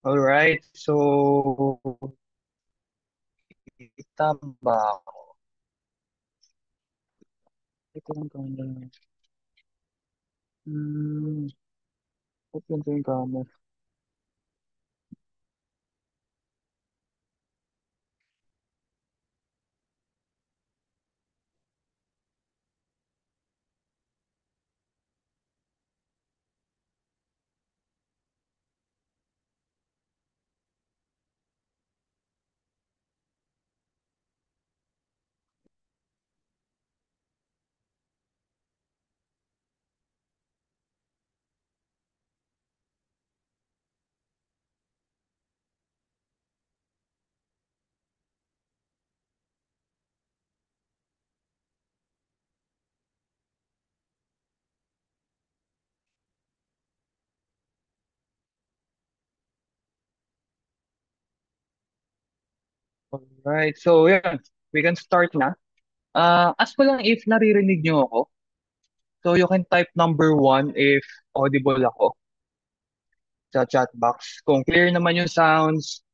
Alright, so tama ako. Ito yung camera. Hmm, ito yung camera. Alright, so yan. We can start na. Ask ko lang if naririnig niyo ako. So you can type number one if audible ako sa chat box. Kung clear naman yung sounds.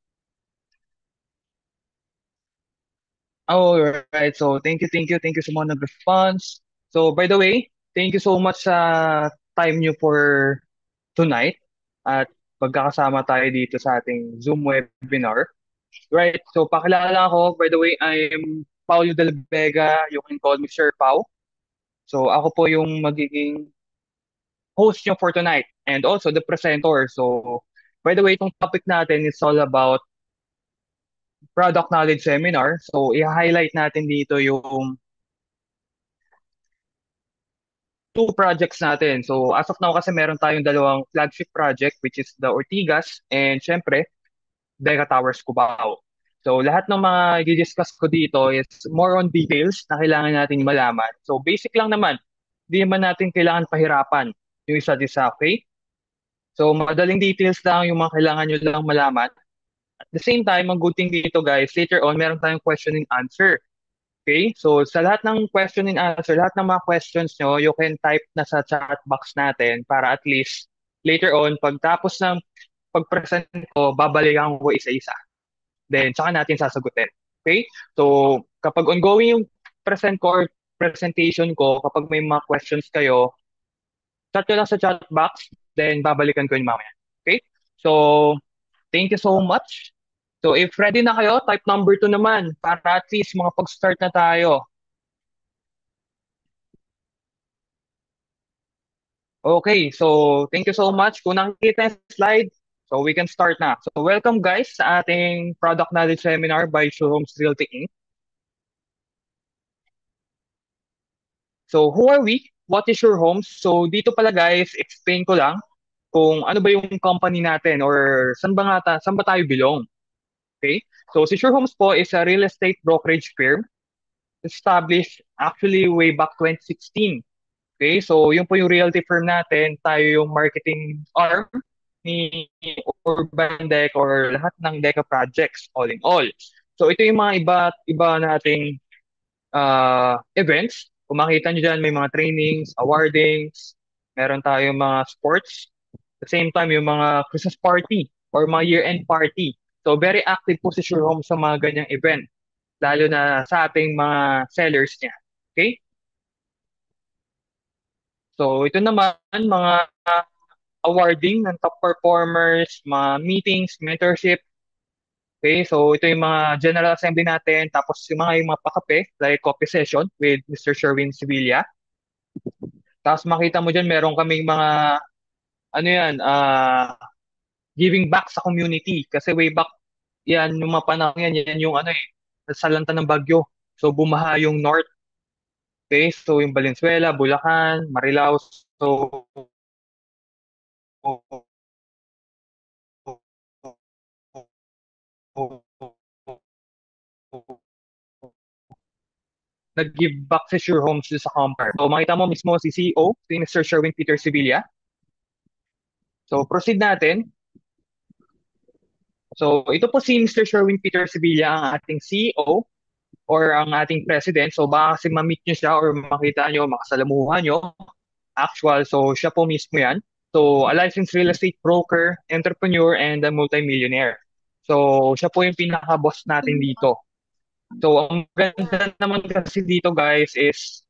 Alright, so thank you sa mga nag-response. So by the way, thank you so much sa time niyo for tonight. At pagkakasama tayo dito sa ating Zoom webinar. Right. So, pakilala ako. By the way, I'm Paulo Del Vega. You can call me Sir Pau. So, ako po yung magiging host nyo for tonight and also the presenter. So, by the way, itong topic natin is all about product knowledge seminar. So, i-highlight natin dito yung two projects natin. So, as of now kasi meron tayong dalawang flagship project which is the Ortigas and syempre Deca Towers Cubao. So lahat ng mga i-discuss ko dito is more on details na kailangan natin malaman. So basic lang naman, hindi naman natin kailangan pahirapan yung isa't isa, okay? So madaling details lang yung mga kailangan nyo lang malaman. At the same time, ang good thing dito guys, later on meron tayong question and answer. Okay? So sa lahat ng question and answer, lahat ng mga questions nyo, you can type na sa chat box natin para at least later on, pagtapos ng pag-present ko, babalikan ko isa-isa. Then, tsaka natin sasagutin. Okay? So, kapag ongoing yung present ko or presentation ko, kapag may mga questions kayo, chat nyo lang sa chat box, then babalikan ko yung mamaya. Okay? So, thank you so much. So, if ready na kayo, type number 2 naman para at least mga pag-start na tayo. Okay, so thank you so much. Kung nakikita yung slide, so we can start na. So, welcome guys sa ating Product Knowledge Seminar by Showrooms Realty Inc. So, who are we? What is your homes? So, dito pala guys, explain ko lang kung ano ba yung company natin or saan ba tayo belong. Okay? So, si Sure Homes po is a real estate brokerage firm established actually way back 2016. Okay? So, yun po yung realty firm natin. Tayo yung marketing arm ni Urban Deck or lahat ng Deca projects all in all. So, ito yung mga iba nating events. Kung makita nyo dyan, may mga trainings, awardings, meron tayong mga sports. At the same time, yung mga Christmas party or mga year-end party. So, very active po si Sure Home sa mga ganyang event, lalo na sa ating mga sellers niya. Okay? So, ito naman, mga awarding ng top performers, mga meetings, mentorship. Okay, so ito yung mga General Assembly natin, tapos yung mga pakape, like coffee session with Mr. Sherwin Sevilla. Tapos makita mo dyan, meron kaming mga, ano yan, giving back sa community. Kasi way back, yan, yung mga panahon yan, yan yung ano eh, salanta ng Bagyo. So bumaha yung North, okay? So yung Valenzuela, Bulacan, Marilao. So nag-give back sa Sure Homes sa Compar. So makita mo mismo si CEO, si Mr. Sherwin Peter Sevilla. So proceed natin. So ito po si Mr. Sherwin Peter Sevilla, ang ating CEO or ang ating president. So baka kasi ma-meet nyo siya or makita nyo, makasalamuhan nyo. Actual, so siya po mismo yan. So, a licensed real estate broker, entrepreneur, and a multimillionaire. So, siya po yung pinaka-boss natin dito. So, ang ganda naman kasi dito guys is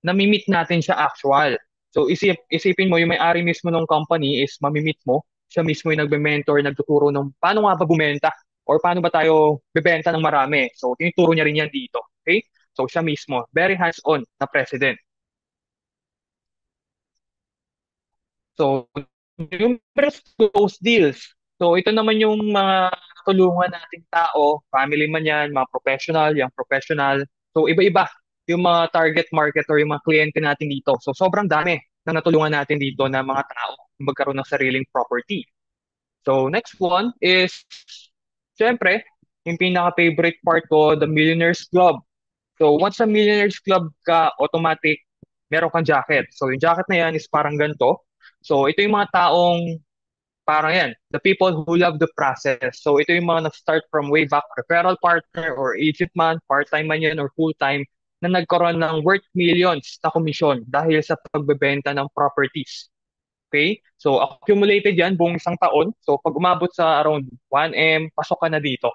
nami-meet natin siya actual. So, isipin mo, yung may-ari mismo ng company is mamimit mo. Siya mismo yung nagbe-mentor, nagtuturo ng paano nga ba bumenta or paano ba tayo bebenta ng marami. So, tinuturo niya rin yan dito. Okay? So, siya mismo, very hands-on na president. So, numerous close deals. So, ito naman yung mga tulungan nating tao, family man yan, mga professional, young professional. So, iba-iba yung mga target market or yung mga kliyente natin dito. So, sobrang dami na natulungan natin dito na mga tao magkaroon ng sariling property. So, next one is, syempre, yung pinaka-favorite part ko, the Millionaires Club. So, once sa Millionaires Club ka, automatic, meron kang jacket. So, yung jacket na yan is parang ganito. So, ito yung mga taong parang yan, the people who love the process. So, ito yung mga nag-start from way back, referral partner or agent man, part-time man yan or full-time, na nagkaroon ng worth millions na komisyon dahil sa pagbebenta ng properties. Okay? So, accumulated yan buong isang taon. So, pag umabot sa around 1M, pasok ka na dito.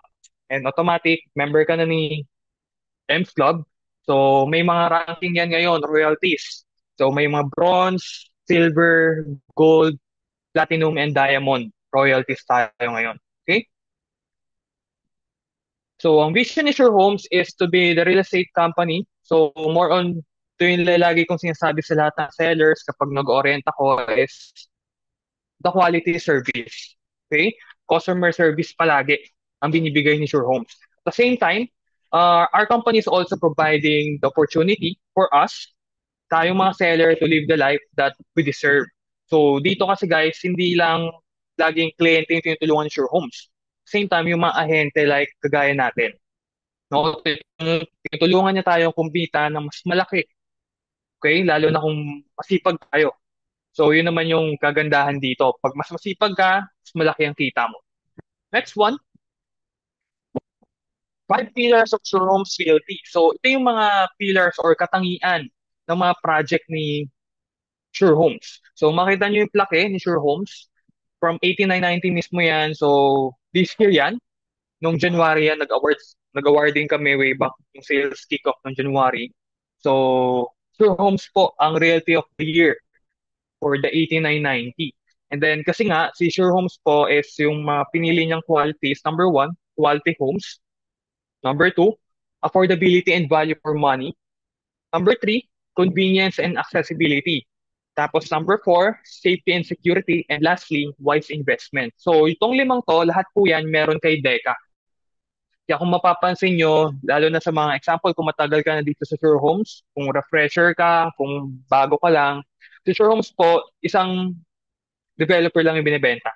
And automatic, member ka na ni M's Club. So, may mga ranking yan ngayon, royalties. So, may mga bronze, silver, gold, platinum, and diamond royalties tayo ngayon. Okay? So, ang vision ni Sure Homes is to be the real estate company. So, more on, ito yung lagi kong sinasabi sa lahat ng sellers kapag nag-orient ako is the quality service. Okay? Customer service palagi ang binibigay ni Sure Homes. At the same time, our company is also providing the opportunity for us, tayong mga seller, to live the life that we deserve. So dito kasi guys, hindi lang laging kliyente yung tinutulungan ni Sure Homes. Same time, yung mga ahente like kagaya natin. No? Tinutulungan niya tayong kumita ng mas malaki. Okay? Lalo na kung masipag tayo. So, yun naman yung kagandahan dito. Pag mas masipag ka, mas malaki ang kita mo. Next one, five pillars of Sure Homes Realty. So, ito yung mga pillars or katangian ng mga project ni Sure Homes. So, makita nyo yung plaque ni Sure Homes. From 8990 mismo yan. So, this year yan. Nung January yan, nag-awarding kami way back yung sales kickoff ng January. So, Sure Homes po ang Realty of the Year for the 8990. And then kasi nga, si Sure Homes po is yung mga pinili niyang qualities. Number one, quality homes. Number two, affordability and value for money. Number three, convenience and accessibility. Tapos number four, safety and security. And lastly, wise investment. So itong limang to, lahat po yan meron kay Deca. Kaya kung mapapansin nyo, lalo na sa mga example, kung matagal ka na dito sa Sure Homes, kung refresher ka, kung bago ka lang, si Sure Homes po, isang developer lang yung binibenta.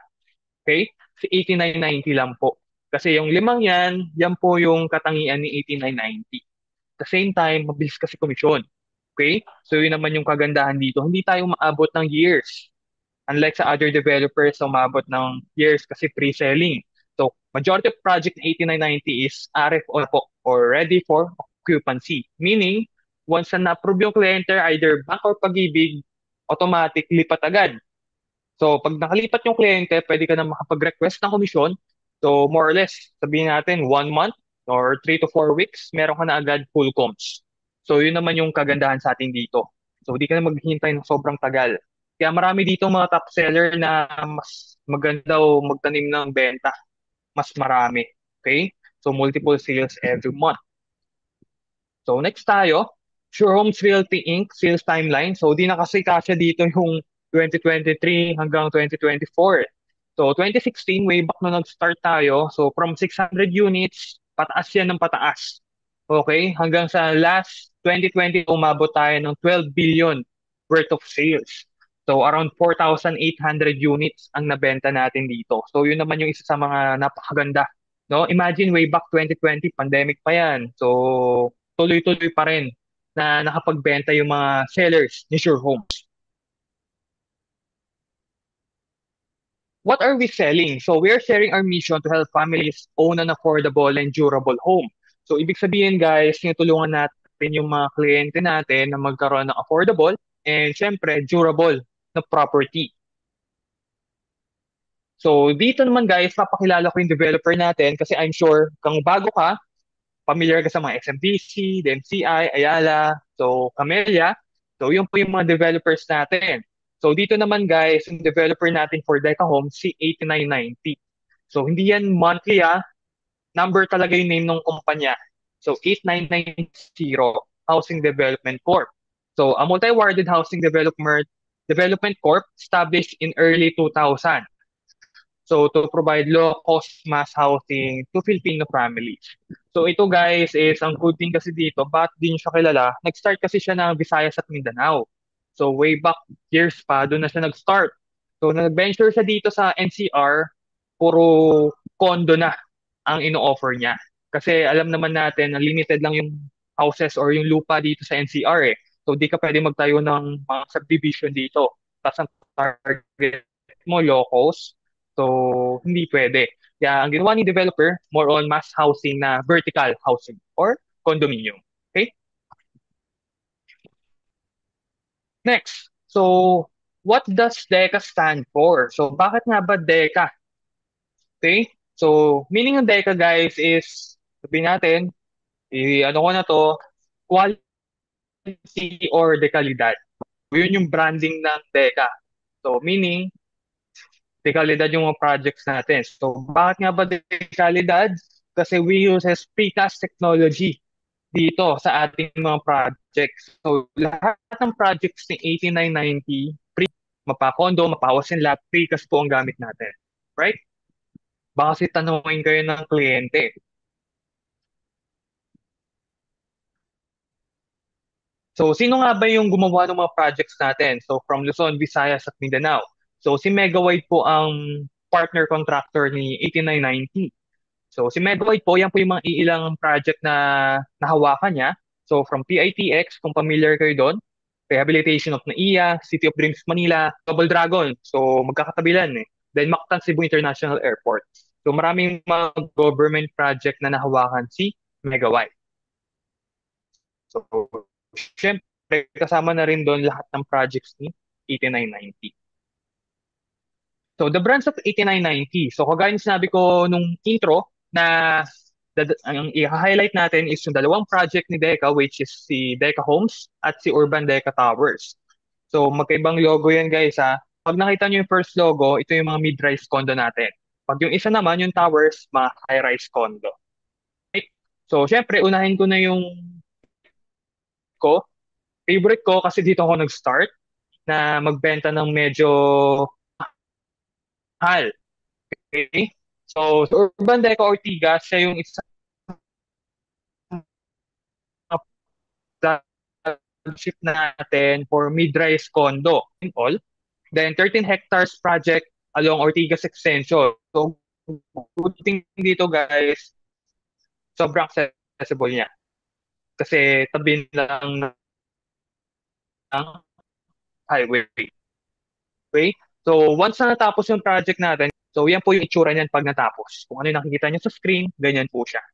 Okay? Si 8990 lang po. Kasi yung limang yan, yan po yung katangian ni 8990. At the same time, mabilis kasi komisyon. Okay? So yun naman yung kagandahan dito. Hindi tayo maabot ng years. Unlike sa other developers na umabot ng years kasi pre-selling. So, majority of project 8990 is RFO po or ready for occupancy. Meaning, once na na-approve yung kliyente, either bank or pag-ibig, automatic lipat agad. So, pag nakalipat yung kliyente, pwede ka na makapag-request ng komisyon. So, more or less, sabihin natin, 1 month or 3 to 4 weeks, meron ka na agad full comps. So, yun naman yung kagandahan sa atin dito. So, di ka na maghihintay ng sobrang tagal. Kaya marami dito mga top seller na mas maganda o magtanim ng benta. Mas marami. Okay? So, multiple sales every month. So next tayo, Sure Homes Realty Inc. sales timeline. So di na kasi kasya dito yung 2023 hanggang 2024. So 2016, way back na nag-start tayo. So from 600 units, pataas yan ng pataas. Okay? Hanggang sa last 2020, umabot tayo ng 12 billion worth of sales. So around 4,800 units ang nabenta natin dito. So yun naman yung isa sa mga napakaganda. No? Imagine way back 2020, pandemic pa yan. So tuloy-tuloy pa rin na nakapagbenta yung mga sellers ni Sure Homes. What are we selling? So we are sharing our mission to help families own an affordable and durable home. So ibig sabihin guys, tinutulungan natin natin yung mga kliyente natin na magkaroon ng affordable and syempre durable na property. So dito naman guys, papakilala ko yung developer natin kasi I'm sure kung bago ka, familiar ka sa mga SMBC, DMCI, Ayala, so Camellia. So yun po yung mga developers natin. So dito naman guys, yung developer natin for Deca Homes, si 8990. So hindi yan monthly number talaga yung name ng kumpanya. So 8990 Housing Development Corp. So a multi-warded housing development corp established in early 2000. So to provide low-cost mass housing to Filipino families. So ito guys is ang good thing kasi dito, bakit din siya kilala? Nag-start kasi siya ng Visayas at Mindanao. So way back years pa, doon na siya nag-start. So nag-venture siya dito sa NCR, puro condo na ang ino-offer niya. Kasi alam naman natin na limited lang yung houses or yung lupa dito sa NCR eh. So di ka pwede magtayo ng mga subdivision dito. Tapos ang target mo locals. So hindi pwede. Kaya ang ginawa ni developer, more on mass housing na vertical housing or condominium. Okay? Next. So what does DECA stand for? So bakit nga ba DECA? Okay? So meaning ng DECA guys is sabihin natin, ano ko na to, quality or dekalidad. Yun yung branding ng DECA. So meaning, dekalidad yung mga projects natin. So bakit nga ba dekalidad? Kasi we uses precast technology dito sa ating mga projects. So lahat ng projects ni 8990, mapa-condo, mapa-house and lot, precast po ang gamit natin. Right? Baka kasi tanungin kayo ng kliyente. So, sino nga ba yung gumawa ng mga projects natin? So, from Luzon, Visayas at Mindanao. So, si Megawide po ang partner contractor ni 8990. So, si Megawide po, yan po yung mga iilang project na nahawakan niya. So, from PITX, kung familiar kayo doon, Rehabilitation of NAIA, City of Dreams Manila, Double Dragon. So, magkakatabilan eh. Then, Mactan Cebu International Airport. So, maraming mga government project na nahawakan si Megawide. So, syempre, kasama na rin doon lahat ng projects ni 8990. So, the brands of 8990. So, kagaya ng sinabi ko nung intro na ang i-highlight natin is yung dalawang project ni Deca which is si Deca Homes at si Urban Deca Towers. So, magkaibang logo yan guys ha. Pag nakita nyo yung first logo, ito yung mga mid-rise condo natin. Pag yung isa naman, yung towers, mga high-rise condo. Right? So, syempre, unahin ko na yung ko. Favorite ko kasi dito ako nag-start na magbenta ng medyo mahal. Okay? So, sa Urban Deca Ortigas, siya yung isang flagship natin for mid-rise condo in all. Then, 13 hectares project along Ortigas Extension. So, good thing dito guys, sobrang accessible niya. Kasi tabi lang ng highway. Okay? So, once na natapos yung project natin, so yan po yung itsura niyan pag natapos. Kung ano yung nakikita niyo sa screen, ganyan po siya.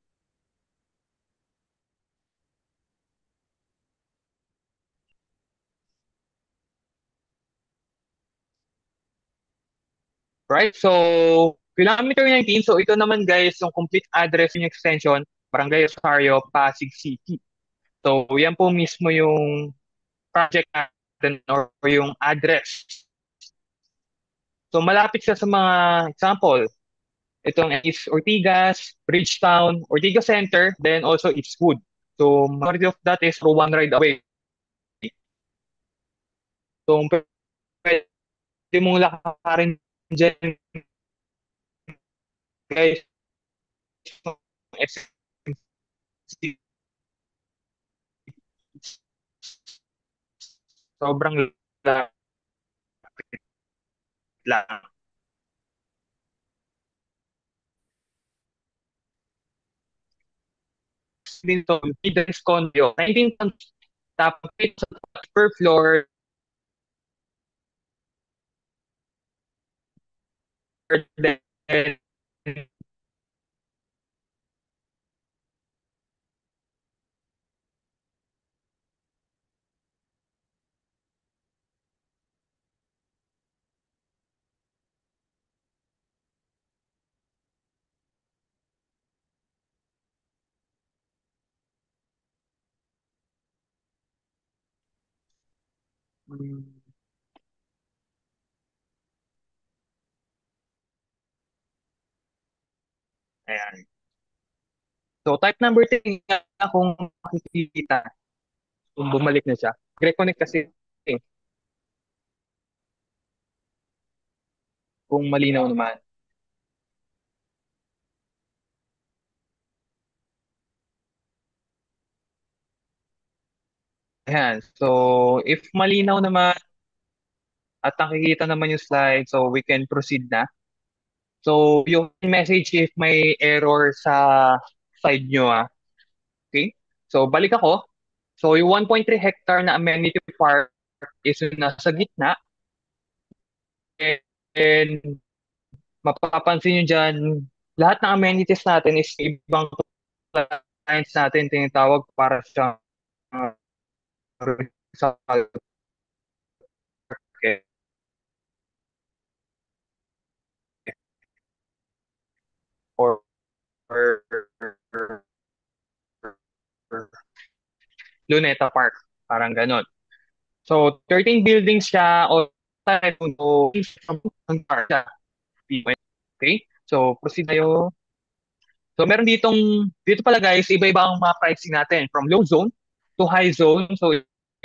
Right? So, kilometer 19, so ito naman guys, yung complete address yung extension, Barangay Rosario, Pasig City. So, yan po mismo yung project natin or yung address. So, malapit siya sa mga example. Itong is Ortigas, Bridgetown, Ortigas Center, then also Eastwood. So, majority of that is for one ride away. So, pwede mong lakarin dyan, guys. Sobrang lapit lang. Dito, Leaders Condo, 19 tons, tapos per floor, then Mm, Ayan. So type number 3 nga kung makikita, kung bumalik na siya. Reconnect kasi kung malinaw naman. Ayan. So if malinaw naman at nakikita naman yung slide, so we can proceed na. So yung message if may error sa side nyo, ah. Okay? So balik ako. So yung 1.3 hectare na amenity park is yung nasa gitna. And mapapansin nyo dyan, lahat ng amenities natin is ibang clients natin tinatawag para sa result eh, or, or, or Luneta Park. Parang ganon. So, 13 buildings siya o ang park siya. Okay? So, proceed tayo. So, meron dito pala guys, iba-iba ang mga pricing natin. From low zone to high zone. So,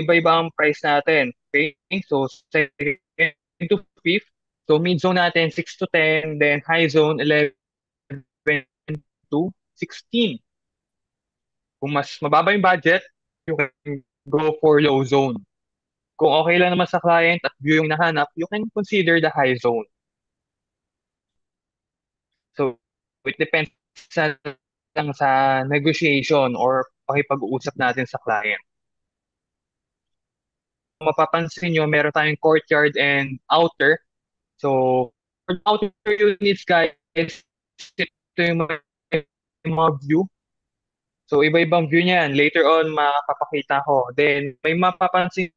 iba-iba ang price natin. Okay? So, second to fifth. So, mid zone natin 6 to 10. Then, high zone 11 to 16. Kung mas mababa yung budget, you can go for low zone. Kung okay lang naman sa client at view yung nahanap, you can consider the high zone. So, it depends sa, lang sa negotiation or pakipag-uusap natin sa client. Kung mapapansin nyo, meron tayong courtyard and outer. So, for the outer units, guys, ito yung mga view. So, iba-ibang view niyan. Later on, makapapakita ko. Then, may mapapansin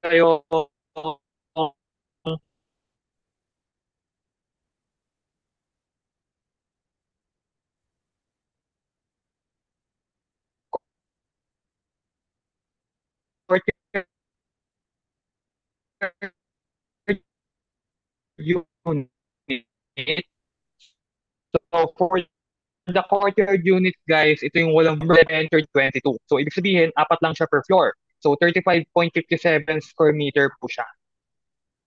kayo courtyard unit. So, for the courtyard unit, guys, ito yung walang entered 22. So, ibig sabihin, apat lang siya per floor. So, 35.57 square meter po siya.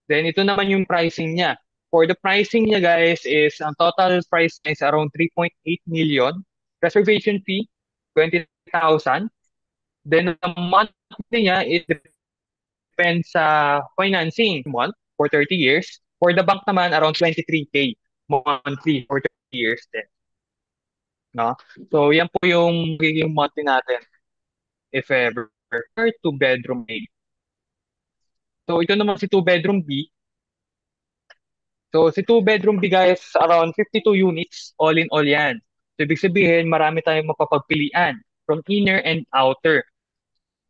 Then, ito naman yung pricing niya. For the pricing niya, guys, is ang total price niya is around 3.8 million. Reservation fee, 20,000. Then, the monthly niya, it depends sa financing month for 30 years. For the bank naman, around 23K monthly for 30 years din. No? So, yan po yung magiging monthly natin if ever. Two bedroom A. So, ito naman si two bedroom B. So, si two bedroom B guys, around 52 units, all in all yan. So, ibig sabihin, marami tayong mapapagpilian from inner and outer.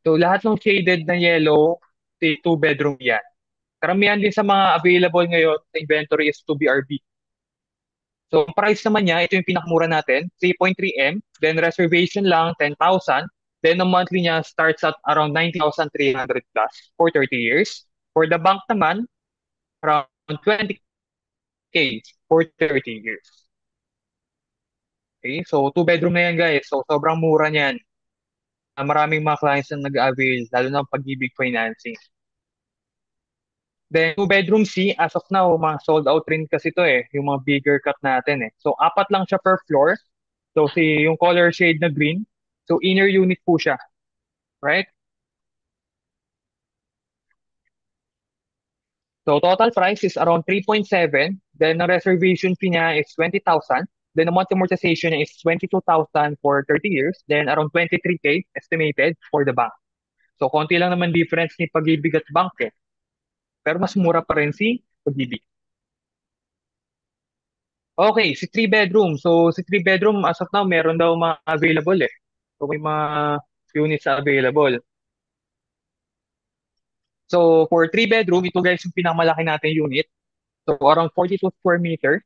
So, lahat ng shaded na yellow, si two bedroom yan. Karamihan din sa mga available ngayon sa inventory is 2BRB. So, ang price naman niya, ito yung pinakamura natin, 3.3M, then reservation lang, 10,000. Then, ang monthly niya starts at around 90,300 plus for 30 years. For the bank naman, around 20K for 30 years. Okay, so two bedroom na yan guys. So, sobrang mura niyan. Maraming mga clients na nag-avail, lalo na ang pag-ibig financing. Then, two bedroom C, as of now, mga sold out rin kasi to eh, yung mga bigger cut natin eh. So, apat lang siya per floor. So, yung color shade na green. So, inner unit po siya. Right? So, total price is around 3.7. Then, the reservation fee niya is 20,000. Then, the monthly amortization niya is 22,000 for 30 years. Then, around 23K estimated for the bank. So, konti lang naman difference ni Pag-ibig at bank eh. Pero mas mura pa rin si Pag-ibig. Okay, si three bedroom. So, si three bedroom, as of now, meron daw mga available eh. So, may mga units na available. So, for three bedroom, ito guys yung pinakamalaki natin unit. So, around 42 square meter.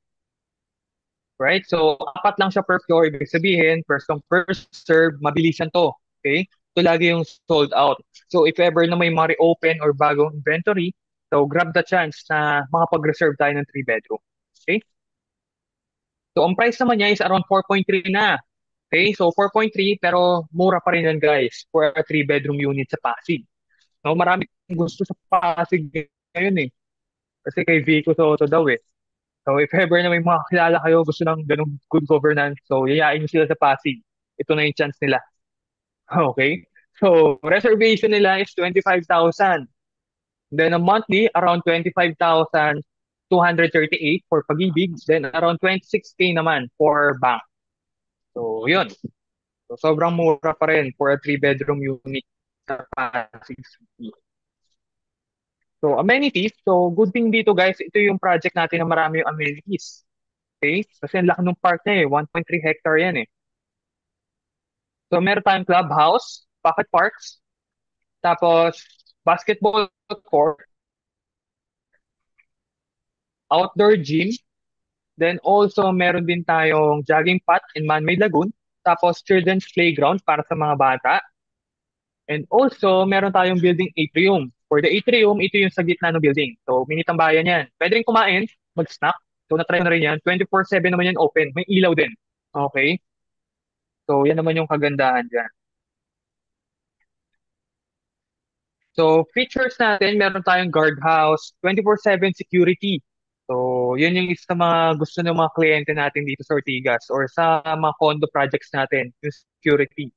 Right? So, apat lang siya per floor. Ibig sabihin, first come, first serve, mabilisan to. Okay? ito lagi yung sold out. So if ever na may mga reopen or bagong inventory, so grab the chance na makapag-reserve tayo ng 3 bedroom. Okay? So ang price naman niya is around 4.3 na. Okay? So 4.3 pero mura pa rin yan guys for a 3 bedroom unit sa Pasig. No, marami gusto sa Pasig ngayon eh. Kasi kay Vico Soto daw eh. So if ever na may mga kilala kayo gusto ng ganung good governance, so yayain nyo sila sa Pasig. Ito na yung chance nila. Okay? So reservation nila is 25,000. Then a monthly around 25,238 for Pag-ibig, then around 26K naman for bank. So yun. So sobrang mura pa rin for a 3 bedroom unit sa Pasig City. So amenities, so good thing dito guys, ito yung project natin na marami yung amenities. Okay? Kasi ang laki ng park niya eh, 1.3 hectare yan eh. So meron tayong clubhouse, pocket parks, tapos basketball court, outdoor gym, then also meron din tayong jogging path and man-made lagoon, tapos children's playground para sa mga bata, and also meron tayong building atrium. For the atrium, ito yung sa gitna ng building. So mini tambayan yan. Pwede rin kumain, mag-snack. So na-try ko na rin yan. 24/7 naman yan open. May ilaw din. Okay? So yan naman yung kagandahan dyan. So, features natin, meron tayong guardhouse, 24/7 security. So, yun yung isa sa mga gusto ng mga kliyente natin dito sa Ortigas or sa mga condo projects natin, yung security.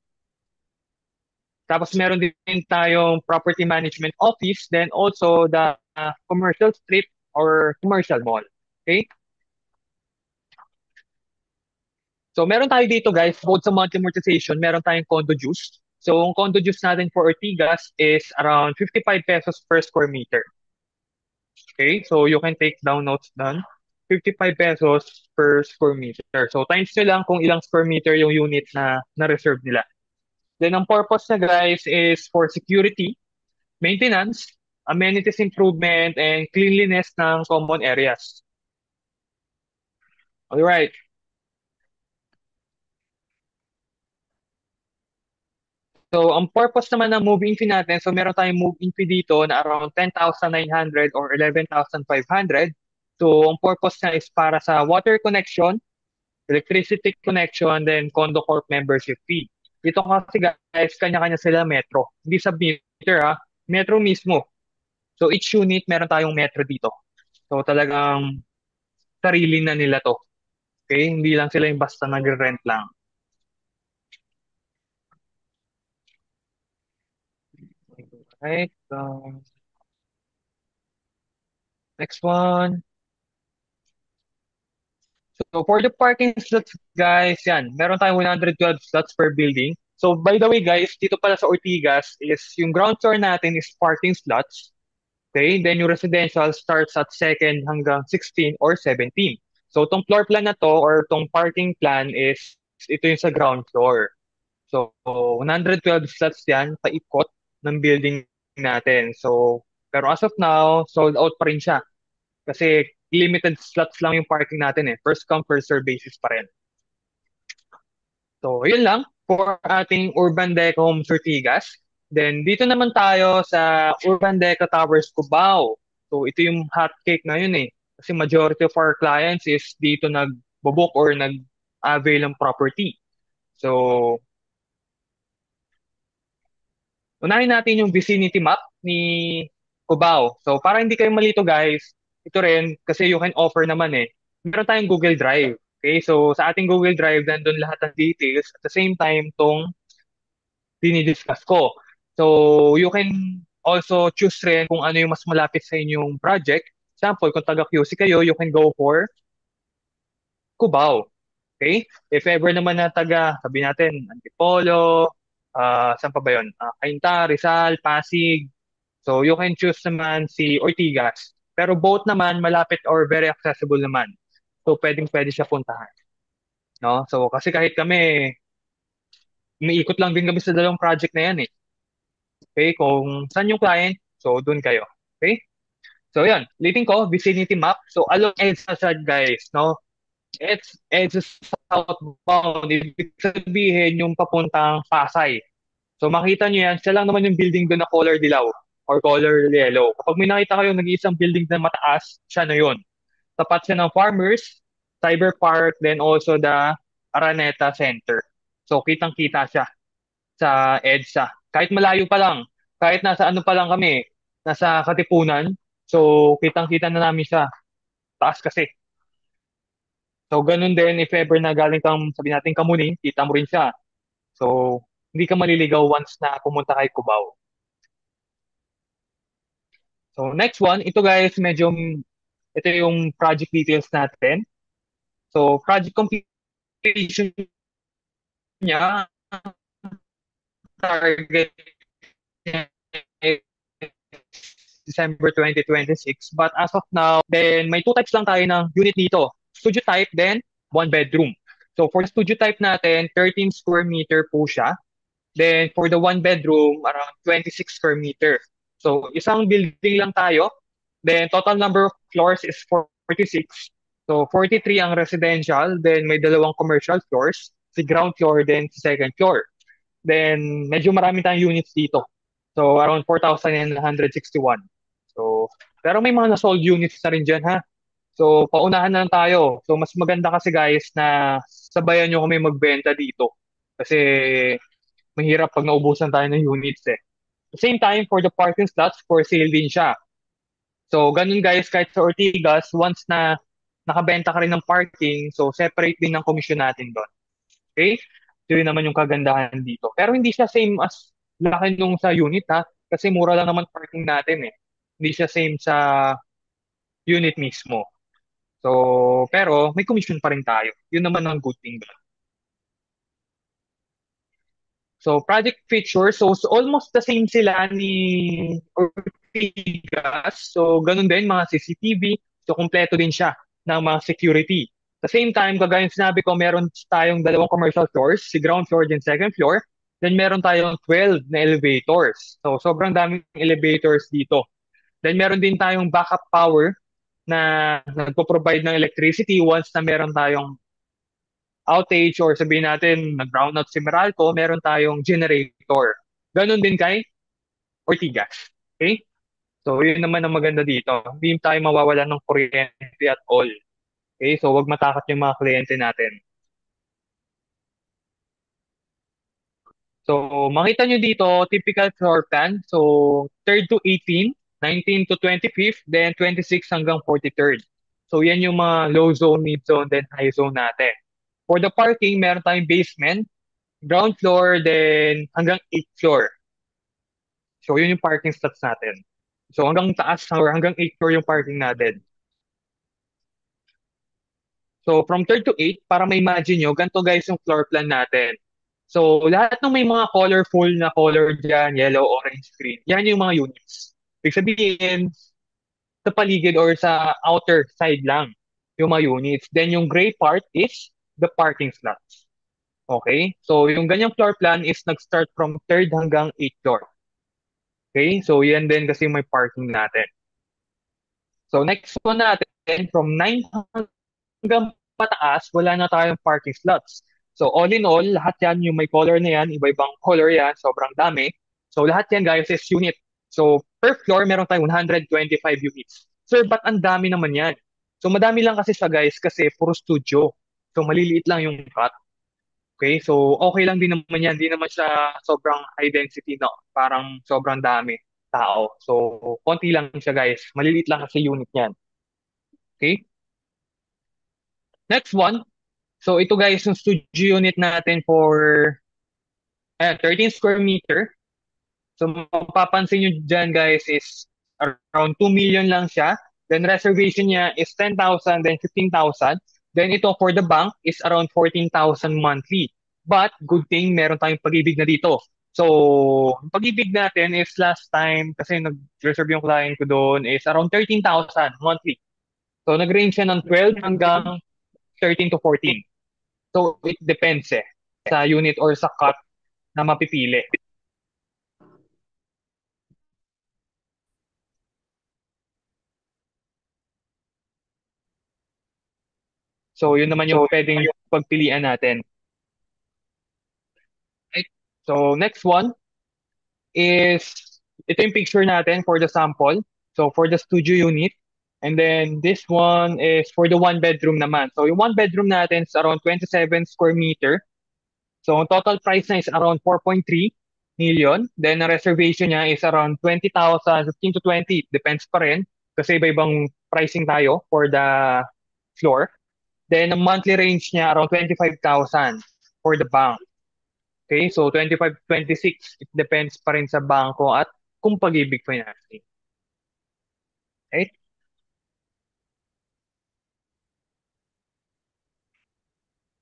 Tapos meron din tayong property management office, then also the commercial strip or commercial mall. Okay? So, meron tayo dito guys, bukod sa monthly amortization, meron tayong condo juice. So, ang condo juice natin for Ortigas is around 55 pesos per square meter. Okay, so you can take down notes down. 55 pesos per square meter. So times nyo lang kung ilang square meter yung unit na na-reserve nila. Then ang purpose na guys is for security, maintenance, amenities improvement, and cleanliness ng common areas. Alright. So ang purpose naman ng move-in fee natin, so meron tayong move-in fee dito na around 10,900 or 11,500. So ang purpose na is para sa water connection, electricity connection, then condo corp membership fee. Dito kasi guys, kanya-kanya sila metro. Hindi sub-meter ha, metro mismo. So each unit meron tayong metro dito. So talagang sarili na nila to. Okay, hindi lang sila yung basta nagre-rent lang. Right, next one. So for the parking slots guys, yan, meron tayong 112 slots per building. So by the way guys, dito pala sa Ortigas is yung ground floor natin is parking slots. Okay, then yung residential starts at second hanggang 16 or 17. So tong floor plan na to or tong parking plan is ito yung sa ground floor. So 112 slots yan paikot ng building natin. So pero as of now, sold out pa rin siya. Kasi limited slots lang yung parking natin eh. First come, first serve basis pa rin. So yun lang for ating Urban Deco Homes Ortigas. Then dito naman tayo sa Urban Deco Towers Cubao. So ito yung hot cake ngayon eh. Kasi majority of our clients is dito nag-book or nag-avail ng property. So unahin natin yung vicinity map ni Cubao. So para hindi kayo malito guys, ito rin kasi you can offer naman eh. Meron tayong Google Drive. Okay, so sa ating Google Drive, nandun lahat ng details. At the same time, tong dinidiscuss ko. So, you can also choose rin kung ano yung mas malapit sa inyong project. Example, kung taga QC kayo, you can go for Cubao. Okay? If ever naman na taga, sabi natin, Antipolo, saan pa ba yun? Cainta, Rizal, Pasig. So, you can choose naman si Ortigas. Pero both naman malapit or very accessible naman. So, pwedeng-pwede siya puntahan. No? So, kasi kahit kami, umiikot lang din kami sa dalawang project na yan eh. Okay, kung saan yung client, so dun kayo. Okay? So yan, ulitin ko, vicinity map. So along EDSA side guys, no? EDSA southbound, ibig sabihin yung papuntang Pasay. So makita nyo yan, siya lang naman yung building doon na color dilaw or color yellow. Kapag may nakita kayo nag-iisang building na mataas, siya na yun. Tapat siya ng Farmers, Cyber Park, then also the Araneta Center. So kitang-kita siya sa EDSA. Kahit malayo pa lang, kahit nasa ano pa lang kami, nasa Katipunan, so kitang-kita na namin siya. Taas kasi. So ganun din, if ever na galing kang, sabi natin, Kamuning, kita mo rin siya. So hindi ka maliligaw once na pumunta kay Cubao. So next one, ito guys, medyo, ito yung project details natin. So project completion niya, target niya December 2026. But as of now, then may two types lang tayo ng unit dito. Studio type, then one bedroom. So for the studio type natin, 13 square meter po siya. Then for the one bedroom, around 26 square meter. So isang building lang tayo. Then total number of floors is 46. So 43 ang residential, then may dalawang commercial floors, si ground floor, then si second floor. Then medyo marami tayong units dito. So around 4,161. So pero may mga na-sold units na rin dyan ha. So paunahan na lang tayo. So mas maganda kasi guys na sabayan nyo kami magbenta dito. Kasi mahirap pag naubusan tayo ng units eh. At the same time, for the parking slots, for sale din siya. So, ganun guys, kahit sa Ortigas, once na nakabenta ka rin ng parking, so separate din ng commission natin doon. Okay? So, yun naman yung kagandahan dito. Pero hindi siya same as laki nung sa unit ha, kasi mura lang naman parking natin eh. Hindi siya same sa unit mismo. So, pero may commission pa rin tayo. Yun naman ang good thing doon. So, project features, so almost the same sila ni Ortigas. So, ganun din, mga CCTV. So, kumpleto din siya ng mga security. At the same time, kagaya ng sinabi ko, meron tayong dalawang commercial floors, si ground floor and second floor. Then, meron tayong 12 na elevators. So, sobrang daming elevators dito. Then, meron din tayong backup power na nagpo-provide ng electricity once na meron tayong outage or sabihin natin nag-brownout si Meralco, meron tayong generator. Ganon din kay Ortigas. Okay? So, yun naman ang maganda dito. Hindi tayo mawawala ng kuryente at all. Okay? So, wag matakot yung mga kliyente natin. So, makita nyo dito, typical floor plan. So, 3rd to 18, 19 to 25th, then 26 hanggang 43rd. So, yan yung mga low zone, mid zone, then high zone natin. For the parking, meron tayong basement, ground floor, then hanggang 8th floor. So, yun yung parking slots natin. So, hanggang taas or hanggang 8th floor yung parking natin. So, from 3rd to 8th, para ma-imagine nyo, ganito guys yung floor plan natin. So, lahat ng may mga colorful na color dyan, yellow, orange, green, yan yung mga units. Ibig sabihin, sa paligid or sa outer side lang yung mga units. Then, yung gray part is the parking slots. Okay? So, yung ganyang floor plan is nag-start from 3rd hanggang 8th floor. Okay? So, yan din kasi may parking natin. So, next one natin, from 9 hanggang pataas, wala na tayong parking slots. So, all in all, lahat yan, yung may color na yan, iba-ibang color yan, sobrang dami. So, lahat yan, guys, is unit. So, per floor, meron tayong 125 units. Sir, ba't ang dami naman yan? So, madami lang kasi siya, guys, kasi puro studio. So, maliliit lang yung cut. Okay, so okay lang din naman yan. Hindi naman siya sobrang high density na parang sobrang dami tao. So, konti lang siya guys. Maliliit lang kasi unit niyan. Okay? Next one. So, ito guys, yung studio unit natin for 13 square meter. So, mapapansin nyo dyan guys is around 2 million lang siya. Then, reservation niya is 10,000, then 15,000. Then, ito for the bank is around 14,000 monthly. But, good thing, meron tayong pag-ibig na dito. So, ang pag-ibig natin is last time, kasi nag-reserve yung client ko doon, is around 13,000 monthly. So, nag-range siya ng 12 hanggang 13 to 14. So, it depends sa unit or sa cut na mapipili. So, yun naman yung pwedeng pagpilian natin. Right? So, next one. is, ito yung picture natin for the sample. So for the studio unit. And then this one is for the one bedroom naman. So yung one bedroom natin is around 27 square meter. So ang total price na is around 4.3 million. Then ang reservation niya is around 20,000, 15 to 20. Depends pa rin. Kasi iba-ibang pricing tayo for the floor. Then ang monthly range niya around 25,000 for the bank. Okay, so 25 to 26, it depends pa rin sa bangko at kung pag-ibig financing. Right?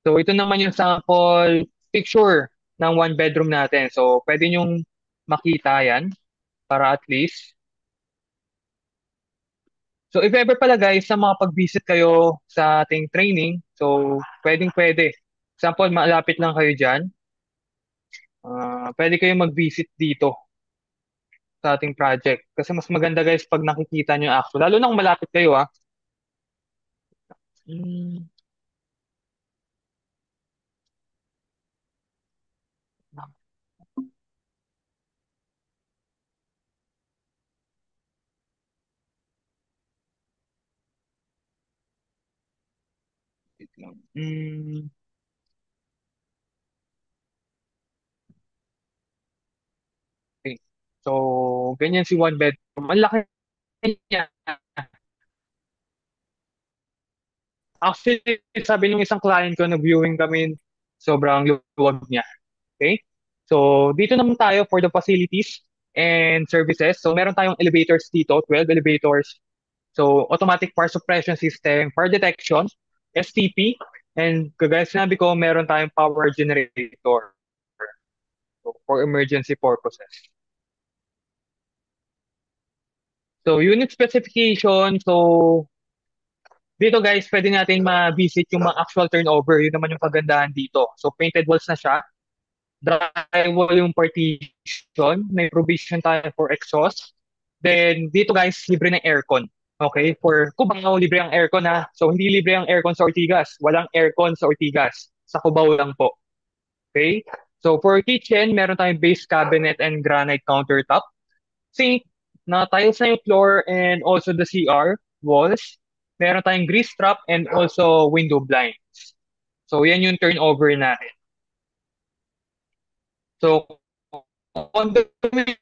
So ito naman yung sample picture ng one bedroom natin. So pwede nyong makita yan para at least. So if ever pala guys, sa mga pag-visit kayo sa ating training, so pwedeng pwede. Example, malapit lang kayo dyan. Pwede kayo mag-visit dito sa ating project. Kasi mas maganda guys pag nakikita nyo yung actual. Lalo na kung malapit kayo ah. Hmm, wait lang. Okay. So, ganyan si one bedroom. Ang laki niya. Actually, sabi ng isang client ko, nag-viewing kami, sobrang luwag niya. Okay? So, dito naman tayo for the facilities and services. So, meron tayong elevators dito, 12 elevators. So, automatic fire suppression system, fire detection, STP, and kagaya sinabi ko, meron tayong power generator for emergency purposes. So, unit specification. So, dito guys, pwede natin ma-visit yung mga actual turnover. Yun naman yung kagandahan dito. So, painted walls na siya. Drywall yung partition. May provision tayo for exhaust. Then, dito guys, libre ng aircon. Okay? For Cubao, libre ang aircon ha. So, hindi libre ang aircon sa Ortigas. Walang aircon sa Ortigas. Sa Cubao lang po. Okay? So, for kitchen, meron tayong base cabinet and granite countertop. Sink, na tiles na yung floor and also the CR walls. Meron tayong grease trap and also window blinds. So, yan yung turnover natin. So, condominium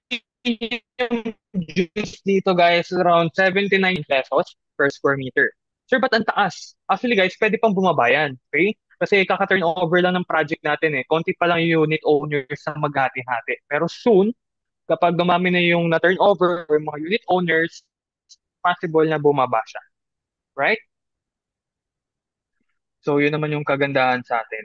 dues dito guys, around 79 pesos per square meter. Sir, ba't ang taas? Actually guys, pwede pang bumaba yan. Okay? Kasi kaka-turnover lang ng project natin eh. Konti pa lang yung unit owners na maghati-hati. Pero soon, kapag dumami na yung na-turnover or mga unit owners, possible na bumaba siya. Right? So, yun naman yung kagandahan sa atin.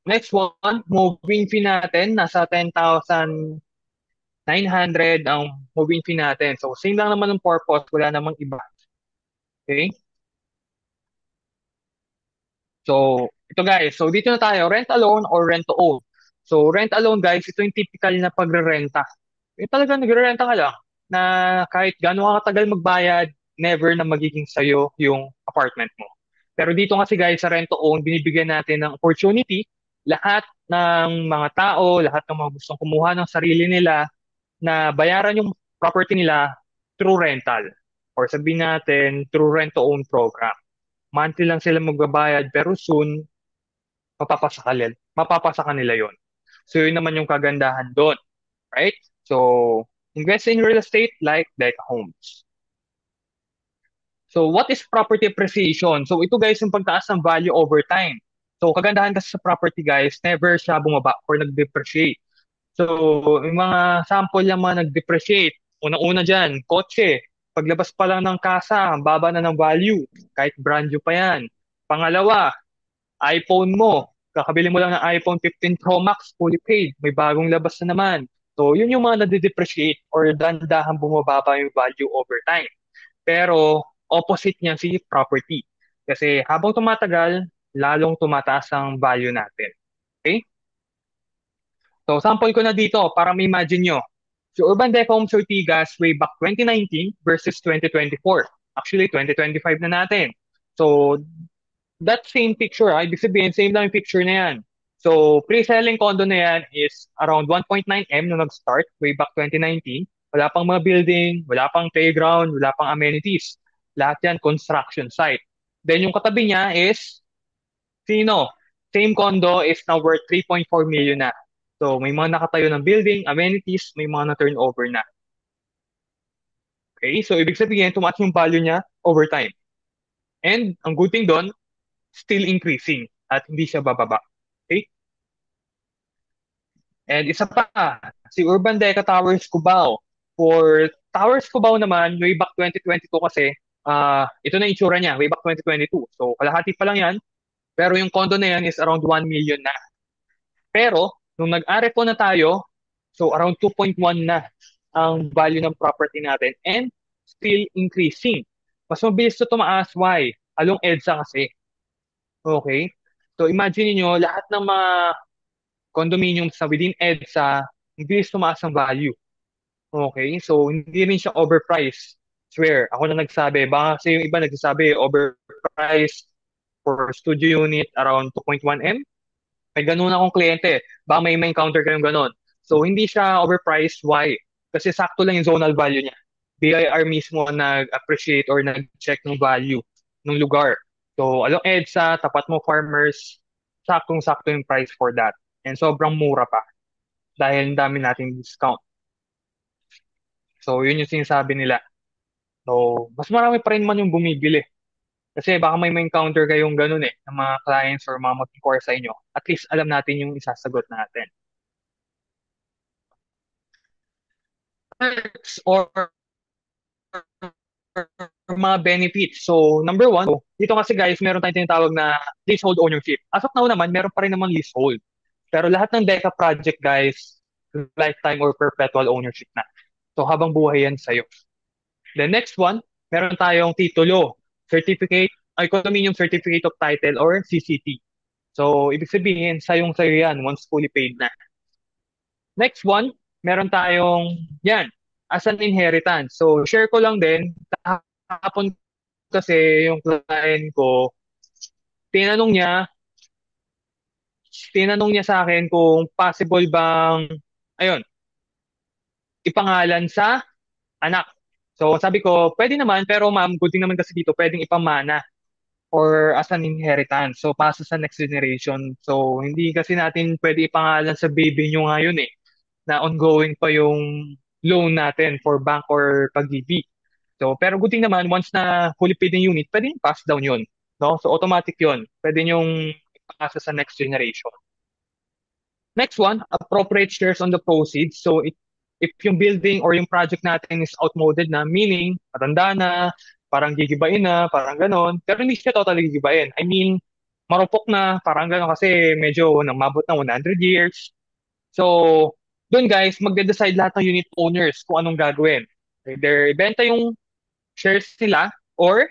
Next one, moving fee natin, nasa 10,900 ang moving fee natin. So, same lang naman ng purpose, wala namang iba. Okay? So, ito guys, so dito na tayo, rent alone or rent to own. So, rent alone guys, ito yung typical na pagrerenta. Yung talaga nagrerenta ka lang na kahit gaano ka katagal magbayad, never na magiging sayo yung apartment mo. Pero dito kasi guys, sa rent to own, binibigyan natin ng opportunity lahat ng mga tao, lahat ng mga gustong kumuha ng sarili nila na bayaran yung property nila through rental or sabihin natin through rent to own program. Monthly lang sila magbabayad pero soon mapapasa kanila yon. So yun naman yung kagandahan doon, right? So invest in real estate like Deca Homes. So what is property appreciation? So ito guys yung pagtaas ng value over time. So kagandahan kasi sa property guys, never siya bumaba or nag-depreciate. So yung mga sample ng mga nag-depreciate, unang-una dyan, kotse. Paglabas pa lang ng kasa, ang baba na ng value, kahit brand new pa yan. Pangalawa, iPhone mo. Kakabili mo lang ng iPhone 15 Pro Max, fully paid. May bagong labas na naman. So, yun yung mga nade-depreciate or dandahan bumababa yung value over time. Pero, opposite niyan si property. Kasi habang tumatagal, lalong tumataas ang value natin. Okay? So, sample ko na dito para may imagine nyo. Si Urban Decom Sortigas way back 2019 versus 2024. Actually, 2025 na natin. So, that same picture, ibig sabihin, same lang yung picture na yan. So, pre-selling condo na yan is around 1.9 M nung nag-start way back 2019. Wala pang mga building, wala pang playground, wala pang amenities. Lahat yan construction site. Then yung katabi niya is, sino? Same condo is now worth 3.4 million na. So, may mga nakatayo ng building, amenities, may mga na-turnover na. Okay? So, ibig sabihin, tumaas yung value niya over time. And, ang good thing doon, still increasing at hindi siya bababa. Okay? And isa pa, si Urban Deca Towers Cubao. For Towers Cubao naman, way back 2022 kasi, ito na yung itsura niya, way back 2022. So, kalahati pa lang yan. Pero yung condo na yan is around 1 million na. Pero, nung nag-arepo na tayo, so around 2.1 na ang value ng property natin and still increasing. Mas mabilis to tumaas. Why? Along EDSA kasi. Okay? So imagine niyo lahat ng mga condominiums sa within EDSA, mabilis tumaas ang value. Okay? So hindi rin siya overpriced. Swear, ako na nagsabi. Baka kasi yung iba nagsasabi overpriced for studio unit around 2.1 M. May ganun akong kliyente. Baka may encounter kayong ganun. So, hindi siya overpriced. Why? Kasi sakto lang yung zonal value niya. BIR mismo nag-appreciate or nag-check ng value ng lugar. So, along EDSA, tapat mo farmers, saktong-sakto yung price for that. And sobrang mura pa dahil ang dami nating discount. So, yun yung sinasabi nila. So, mas marami pa rin man yung bumibili. Kasi baka may encounter kayong ganun eh, ng mga clients or mga mag-inquire sa inyo. At least alam natin yung isasagot natin. Perks or mga benefits. So, number one, so, dito kasi guys, meron tayong tinatawag na leasehold ownership. As of now naman, meron pa rin naman leasehold. Pero lahat ng DECA project guys, lifetime or perpetual ownership na. So, habang buhay yan sa'yo. The next one, meron tayong titulo, certificate, condominium certificate of title or CCT. So, ibig sabihin, sayong-sayo yan once fully paid na. Next one, meron tayong, yan, as an inheritance. So, share ko lang din, kahapon kasi yung client ko, tinanong niya, tinanong niya sa akin kung possible bang, ayun, ipangalan sa anak. So, sabi ko, pwede naman, pero ma'am, good thing naman kasi dito, pwedeng ipamana or as an inheritance. So, pasa sa next generation. So, hindi kasi natin pwede ipangalan sa baby nyo ngayon eh, na ongoing pa yung loan natin for bank or pag-ibig. So, pero good thing naman, once na fully paid yung unit, pwede yung pass down yun. No? So, automatic yun. Pwede yung ipasa sa next generation. Next one, appropriate shares on the proceeds. So, if yung building or yung project natin is outmoded na, meaning, matanda na, parang gigibain na, parang ganon. Pero hindi siya totally gigibain. I mean, marupok na, parang ganon kasi medyo namabot ng 100 years. So, doon guys, magde-decide lahat ng unit owners kung anong gagawin. Either ibenta yung shares nila or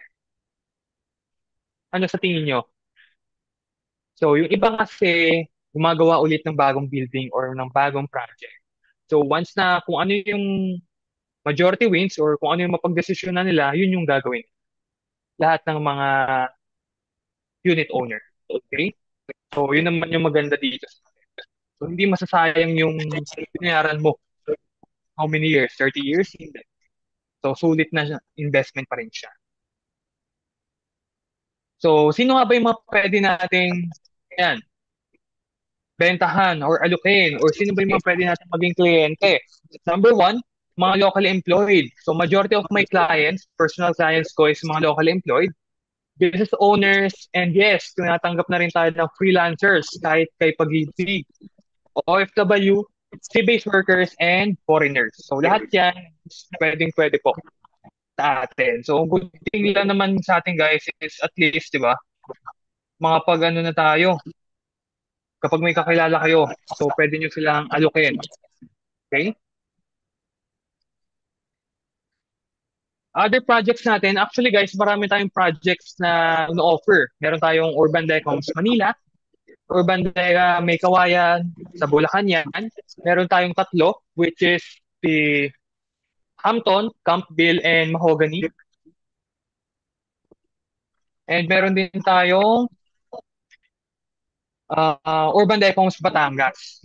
ano sa tingin nyo? So, yung iba kasi gumagawa ulit ng bagong building or ng bagong project. So, once na kung ano yung majority wins or kung ano yung mapagdesisyon na nila, yun yung gagawin. Lahat ng mga unit owner. Okay? So, yun naman yung maganda dito. So, hindi masasayang yung binayaran mo. How many years? 30 years? Hindi. So, sulit na investment pa rin siya. So, sino nga ba yung mga pwede nating yan, bentahan or alukin? Or sino ba yung mga pwede nating maging kliyente? Number one, mga locally employed. So, majority of my clients, personal clients ko is mga locally employed. Business owners, and yes, tinatanggap na rin tayo ng freelancers kahit kay Pag-ibig, OFW, sea-based workers, and foreigners. So, lahat yan, pwedeng-pwede po sa atin. So, ang good thing lang naman sa atin guys is at least, di ba, mga pag ano na tayo, kapag may kakilala kayo, so pwede nyo silang alukin. Okay? Other projects natin, actually guys, marami tayong projects na ino-offer. Meron tayong Urban Decoms Manila, Urban Deca May Kawayan, sa Bulacan yan. Meron tayong tatlo, which is the Hampton, Campville, and Mahogany. And meron din tayong Urban Decals Batangas.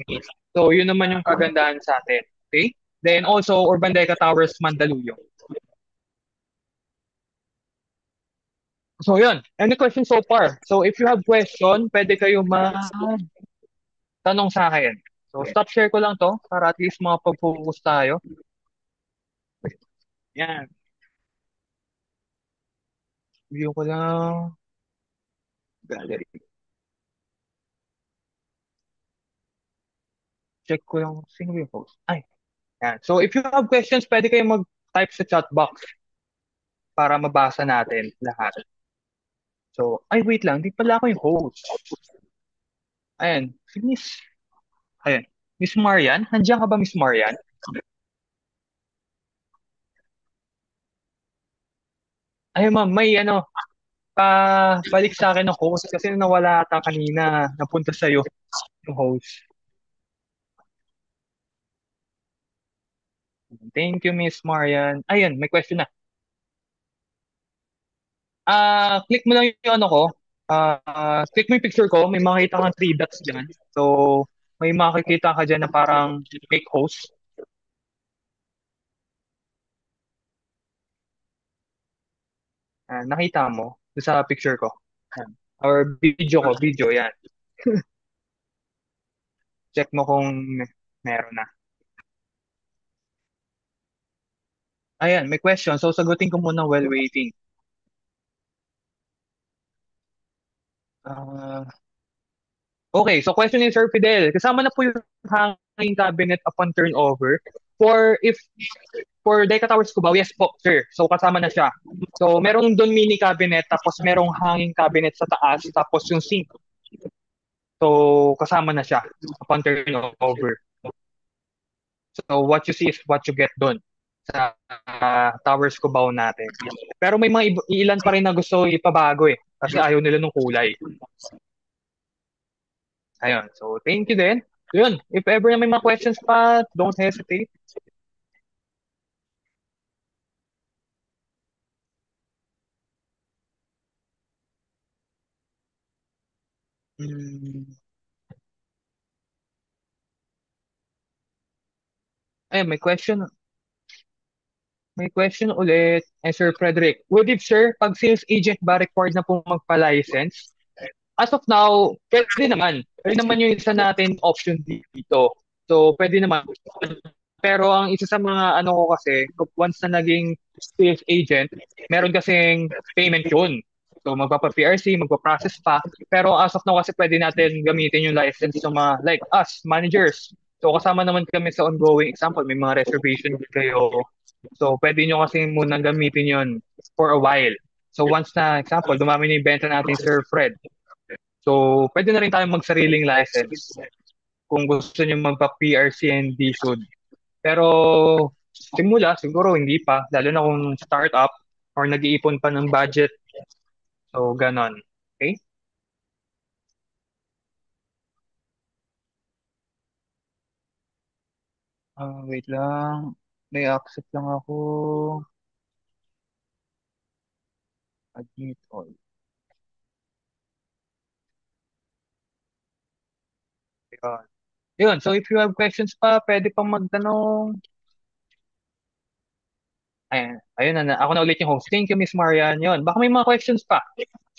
So, yun naman yung kagandahan sa atin. Okay? Then also, Urban Deca Towers Mandaluyong. So, yun. Any questions so far? So, if you have question, pwede kayo tanong sa akin. So, stop share ko lang to para at least makapag-focus tayo. Yan. View ko lang. Gallery. Check ko lang. Sino yung post? Ay, yan. So, if you have questions, pwede kayo mag-type sa chat box para mabasa natin lahat. So, ay, wait lang. Di pala ako yung host. Ayan. Si Miss. Ayan. Miss Marian? Nandiyan ka ba, Miss Marian? Ay, ma'am, may balik sa akin ng host kasi nawala ata kanina. Napunta sa'yo yung host. Thank you, Miss Marian. Ayun, may question na. Click mo lang yung ano ko. Click mo yung picture ko. May makita kang three dots dyan. So, may makikita ka dyan na parang make host. Nakita mo doon sa picture ko. Ayan. Or video ko, video yan. Check mo kung meron na. Ayan, may question. So, sagutin ko muna while waiting. Ah, okay, so question ni Sir Fidel. Kasama na po yung hanging cabinet upon turnover. If for Deca Towers Cubao, yes po, sir. So kasama na siya. So merong doon mini cabinet, tapos merong hanging cabinet sa taas, tapos yung sink. So kasama na siya upon turnover. So what you see is what you get doon sa Towers Cubao natin. Pero may mga ilan pa rin na gusto ipabago eh. Kasi ayaw nila nung kulay. Ayun. So, thank you din. Yun. If ever na may mga questions pa, don't hesitate. Hmm. Ayun, may question ulit. Sir Frederick. Would if, sir, pag sales agent ba required na po magpa-license? As of now, pwede naman. Pwede naman yung isa natin option dito. So, pwede naman. Pero ang isa sa mga ano ko kasi, once na naging sales agent, meron kasing payment yun. So magpapa-PRC, magpa-process pa. Pero as of now kasi pwede natin gamitin yung license sa mga like us, managers. So kasama naman kami sa ongoing example, may mga reservation kayo. So pwede nyo kasi muna gamitin yun for a while. So once na example, dumami na yung benta natin Sir Fred. So pwede na rin tayong magsariling license kung gusto nyo magpa-PRC and DSUD. Pero simula, siguro hindi pa. Lalo na kung startup or nag-iipon pa ng budget. So, ganon. Okay? Wait lang. May accept lang ako. Admit all. Yun. Yun. So, if you have questions pa, pwede pang magtanong. Ayun na. Ako na ulit yung host. Thank you, Miss Marian. Yun. Baka may mga questions pa.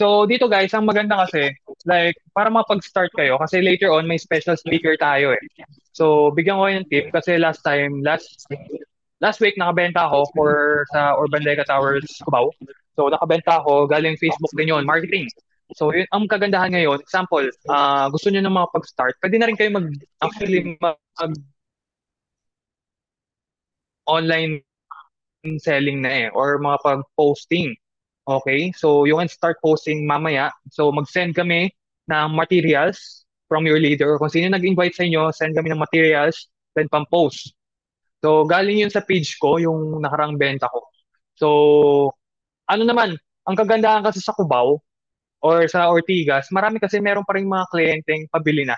So, dito guys, ang maganda kasi, like, para mapag-start kayo, kasi later on, may special speaker tayo eh. So, bigyan ko kayo ng tip kasi last week nakabenta ako sa Urban Deca Towers Cubao. So nakabenta ako galing Facebook din yon, marketing. So yun ang kagandahan ngayon. Example, gusto niyo na makapag-start, pwede na rin kayo mag online selling na eh or mga pag-posting. Okay? So you can start posting mamaya. So mag-send kami ng materials from your leader. Kung sino nag-invite sa inyo, send kami ng materials, then pang-post. So, galing yun sa page ko, yung nakarang benta ko. So, ano naman, ang kagandahan kasi sa Cubao or sa Ortigas, marami kasi meron pa rin mga kliyenteng pabili na.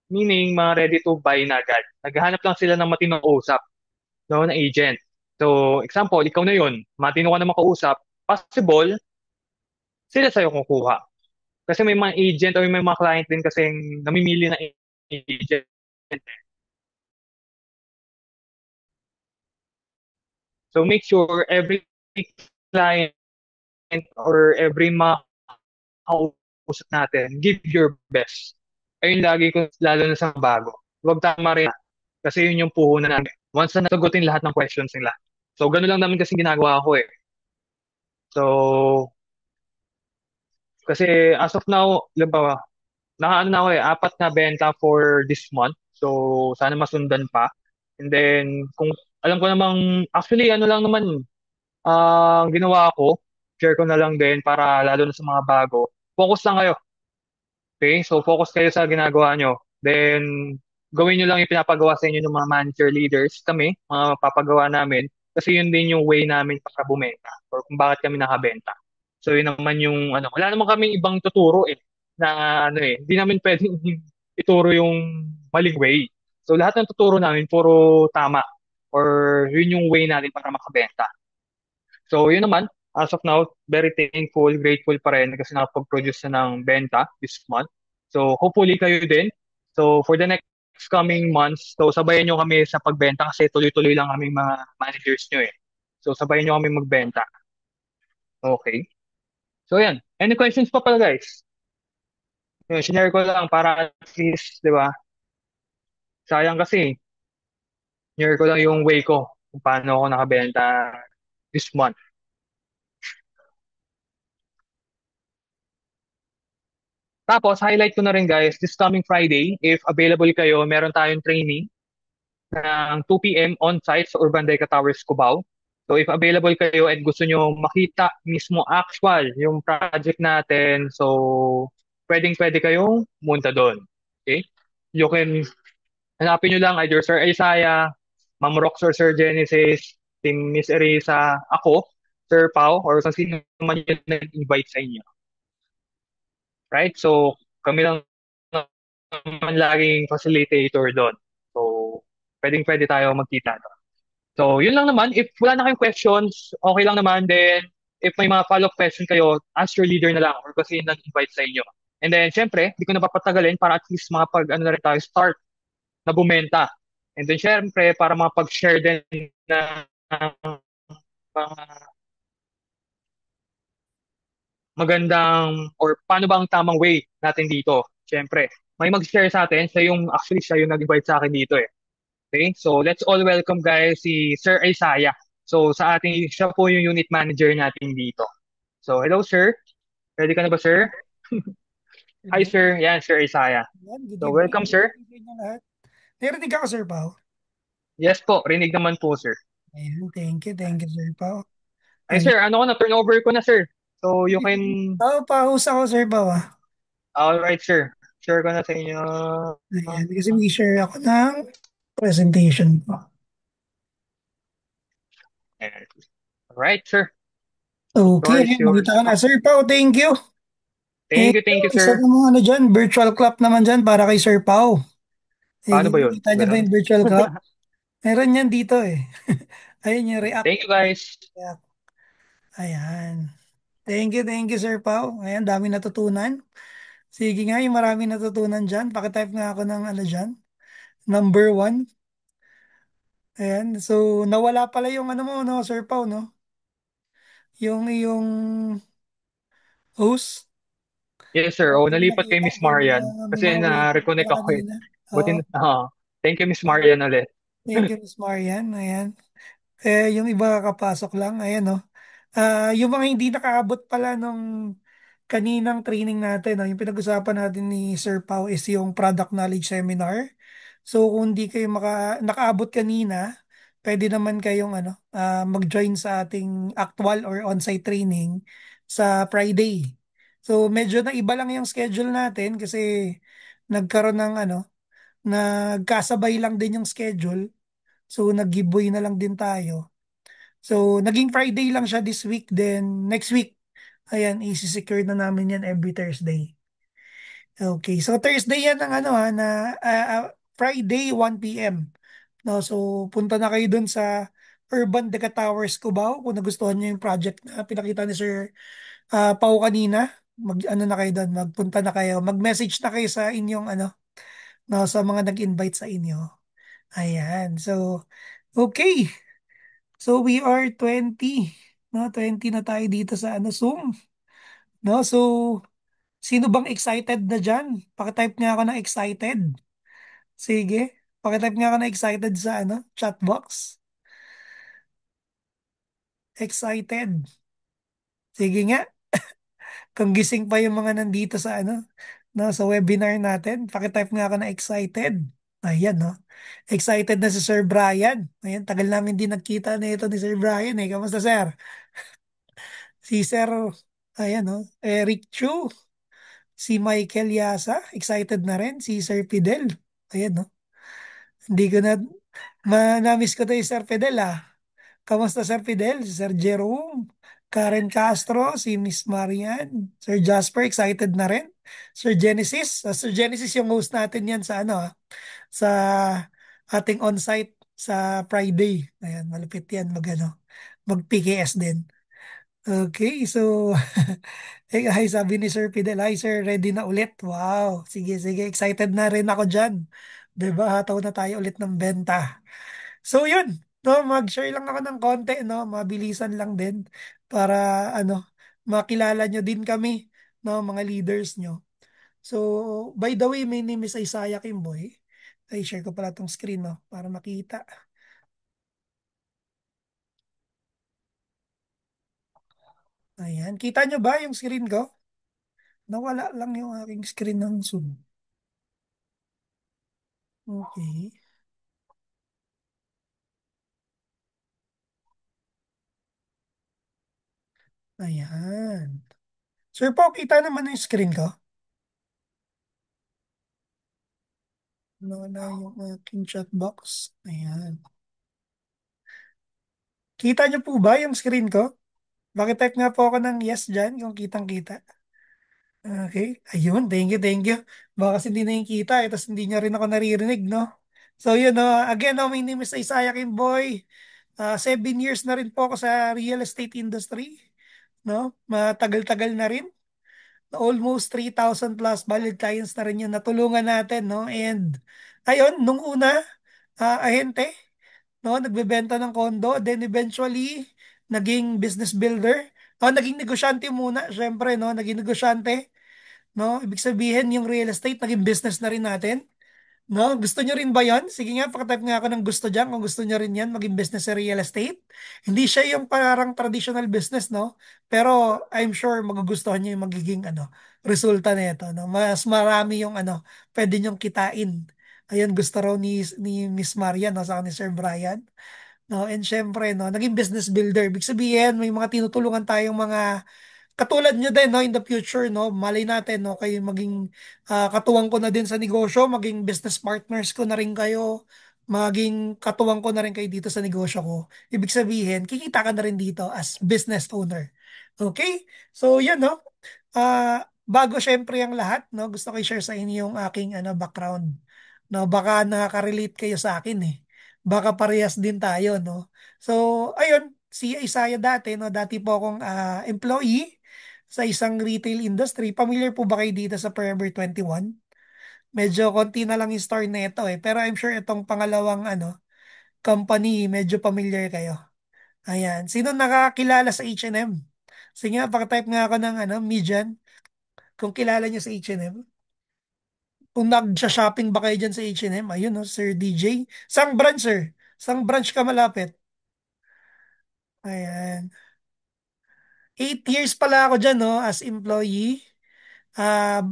Meaning, mga ready to buy na agad. Naghahanap lang sila ng matinong usap, no, na agent. So, example, ikaw na yun, matino ka na makausap, possible, sila sa'yo kukuha. Kasi may mga agent o may mga client din kasing namimili na agent. So make sure every client or every mga kausap natin, give your best. Ayun lagi ko, lalo na sa bago. Huwag tama rin. Kasi yun yung puhunan namin. Once na nasagutin lahat ng questions nila. So, ganun lang namin kasi ginagawa ko eh. So, kasi as of now, ba, nakaano na ako eh, apat na benta for this month. So, sana masundan pa. And then, kung alam ko namang, actually, ano lang naman, ang ginawa ko, share ko na lang din para lalo na sa mga bago. Focus lang kayo. Okay? So, focus kayo sa ginagawa nyo. Then, gawin nyo lang yung pinapagawa sa inyo ng mga manager leaders. Kami, mga papagawa namin. Kasi yun din yung way namin para bumenta or kung bakit kami nakabenta. So, yun naman yung, ano, wala naman kaming ibang tuturo eh. Na, ano eh, hindi namin pwedeng ituro yung maling way. So, lahat ng tuturo namin, puro tama. Or yun yung way natin para makabenta. So, yun naman, as of now, very thankful, grateful pa rin kasi nakapag-produce na ng benta this month. So, hopefully kayo din. So, for the next coming months, so sabayan nyo kami sa pagbenta kasi tuloy-tuloy lang kami mga managers nyo eh. So, sabayan nyo kami magbenta. Okay. So, yan. Any questions pa pala, guys? Yun, sinare ko lang para at least, di ba? Sayang kasi, sinare ko lang yung way ko kung paano ako nakabenta this month. Tapos, highlight ko na rin guys, this coming Friday, if available kayo, meron tayong training ng 2 p.m. on-site sa Urban Deca Towers, Cubao. So if available kayo and gusto nyo makita mismo actual yung project natin, so pwedeng-pwede kayong pumunta doon. Okay? You can, hanapin nyo lang either Sir Isaiah, Ma'am Rox or Sir Genesis, Team Miss Erisa, ako, Sir Pau, or kung sino man yung nag-invite sa inyo. Right? So kami lang naman laging facilitator doon. So, pwedeng-pwede tayo magkita doon. So, yun lang naman. If wala na kayong questions, okay lang naman. Then, if may mga follow-up question kayo, ask your leader na lang or kasi nag-invite sa inyo. And then, syempre, di ko na papatagalin para at least mga pag, ano na rin tayo, start na bumenta. And then, syempre, para mga pag-share din na mga magandang or paano ba ang tamang way natin dito. Syempre, may mag-share sa atin. Siya yung nag-invite sa akin dito eh. Okay, so let's all welcome guys si Sir Isaiah. So siya po yung unit manager natin dito. So hello sir, ready ka na ba sir? Hi Hello. sir, yan Sir Isaiah. Yan, good So evening. welcome Good sir. evening sa inyo lahat. Narinig ako, Sir Pao. Yes po, rinig naman po sir. Ayan, thank you, Sir Pao. Ay Ayan. sir, ano ko na, turnover ko na sir. So you Sige, can, sige. Paus ako, Sir Pao, ah. alright sir, share ko na sa inyo. Ayan, kasi may share ako ng presentation po. Alright sir, Okay, floor is ayan, nakita yours. ko na. Sir Pao, thank you. Thank Thank you, you. thank you Isa sir. namang ano dyan, virtual clap naman dyan para kay Sir Pao. Paano Eh, ba yun? nakita niyo ba Ganun? yung virtual clap? Meron yan dito eh. Ayun yung react. Thank you guys. React. Ayan. Thank you, Sir Pao. Ayan, dami natutunan. Sige nga, yung marami natutunan dyan. Pakitype nga ako ng ano dyan. Number one. Ayan. So, nawala pala yung ano mo, no, Sir Pao, no? Yung host. Yes sir, Hindi oh ko na nalipat kay nakita. Miss So, Marian may mga kasi waiting na-reconnect pala ako eh. kanina. Oo. Buti, thank you Miss Marian ulit. Thank you, Miss Marian. Ayan. Yung iba kakapasok lang. Ayan, no? Yung mga hindi nakaabot pala nung kaninang training natin, no? Yung pinag-usapan natin ni Sir Pau is yung Product Knowledge Seminar. So, kung hindi kayo nakaabot kanina, pwede naman kayong mag-join sa ating actual or on-site training sa Friday. So, medyo na iba lang yung schedule natin kasi nagkaroon ng nagkasabay lang din yung schedule. So, nag-giveaway na lang din tayo. So, naging Friday lang siya this week. Then, next week, ayan, isi-secure na namin yan every Thursday. Okay. So, Thursday yan ang Friday, 1 p.m. No, so, punta na kayo dun sa Urban Deca Towers, Cubao kung nagustuhan niyo yung project na pinakita ni Sir Pau kanina. Mag ano na kayo doon, magpunta na kayo, mag-message na kayo sa inyong ano, no, sa mga nag-invite sa inyo. Ayan. So, okay. So we are 20. No, 20 na tayo dito sa ano Zoom. No, so sino bang excited na diyan? Paki-type nga ako ng excited. Sige. Paki-type nga ako ng excited sa ano, chat box. Excited. Sige nga. Kung gising pa yung mga nandito sa ano, no, sa webinar natin, paki-type nga ako ng excited. Ayan, no. Excited na si Sir Brian. Ayan, tagal namin din nagkita na ito ni Sir Brian eh. Kamusta, sir? Si Sir, ayan, no. Eric Chu. Si Michael Yasa, excited na rin. Si Sir Fidel. Ayan, no. Hindi ko na, na-miss ko to yung Sir Fidel, ah. Kamusta, Sir Fidel? Si Sir Jerome, Karen Castro, si Miss Marian, Sir Jasper, excited na rin. Sir Genesis, Sir Genesis yung host natin yan sa ano, sa ating on-site sa Friday. Ayan, malupit yan mag ano, mag PKS din. Okay, so hi, sabi ni Sir Fidel, hi sir, ready na ulit. Wow, sige, sige, excited na rin ako dyan. 'Di ba? Hataw na tayo ulit ng benta. So yun, no, mag-share lang ako ng konti, no, mabilisan lang din para ano, makilala nyo din kami, no, mga leaders nyo. So, by the way, my name is Isaiah Kimboy. Ay, share ko pala tong screen, no, para makita. Ayan, kita nyo ba yung screen ko? Nawala lang yung aking screen ng Zoom. Okay. Ayan. Sir po, kita naman yung screen ko. Nawala yung aking chat box. Ayan. Kita nyo po ba yung screen ko? Bakit-type nga po ako ng yes dyan kung kitang-kita. Okay. Ayun, thank you, thank you. Baka kasi hindi na yung kita, tapos hindi niya rin ako naririnig, no? So yun, again, my name is Isaiah Kimboy. 7 years na rin po ako sa real estate industry, no? Matagal-tagal na rin. Almost 3,000 plus valid clients na rin yung natulungan natin, no? And ayun, nung una, ahente, no? Nagbebenta ng condo, then eventually, naging business builder. Naging negosyante muna, syempre, no? Naging negosyante, no? Ibig sabihin, yung real estate, naging business na rin natin. No, gusto nyo rin ba yon? Sige nga, pakitype nga ako ng gusto dyan kung gusto nyo rin yan, maging business sa real estate. Hindi siya yung parang traditional business, no? Pero I'm sure magugustuhan nyo yung magiging ano, resulta nito, no? Mas marami yung ano, pwede nyong kitain. Ayun, gusto raw ni Miss Maria, no? Sa ni Sir Brian. No, and syempre, no, naging business builder. Ibig sabihin, may mga tinutulungan tayong mga katulad nyo din, no, in the future, no, malay natin, no, kayo maging katuwang ko na din sa negosyo, maging business partners ko na rin kayo, maging katuwang ko na rin kayo dito sa negosyo ko. Ibig sabihin, kikita ka na rin dito as business owner. Okay? So, yun, no? Bago syempre ang lahat, no, gusto ko i-share sa inyo yung aking ano, background. No, baka nakaka-relate kayo sa akin eh. Baka parehas din tayo, no? So, ayun, si Isaiah dati, no, dati po akong employee sa isang retail industry. Familiar po ba kayo dito sa Forever 21? Medyo konti na lang yung store nito eh. Pero I'm sure itong pangalawang ano, company, medyo familiar kayo. Ayan. Sino nakakilala sa H&M? Sige nga, pakitype nga ako ng ano, Mijan. Kung kilala niyo sa H&M. Kung nag-shopping ba kayo dyan sa H&M, ayun no, Sir DJ. Sang branch, sir? Sang branch ka malapit? Ayan. 8 years pala ako dyan, no, as employee.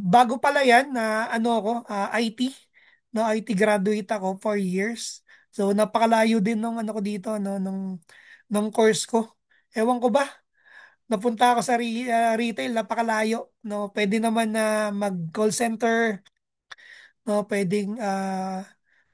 Bago pala yan, na ano ako, IT. No, IT graduate ako, 4 years. So, napakalayo din nung ano ko dito, no, nung course ko. Ewan ko ba, napunta ako sa retail, napakalayo. No, pwede naman na mag-call center, no, pwedeng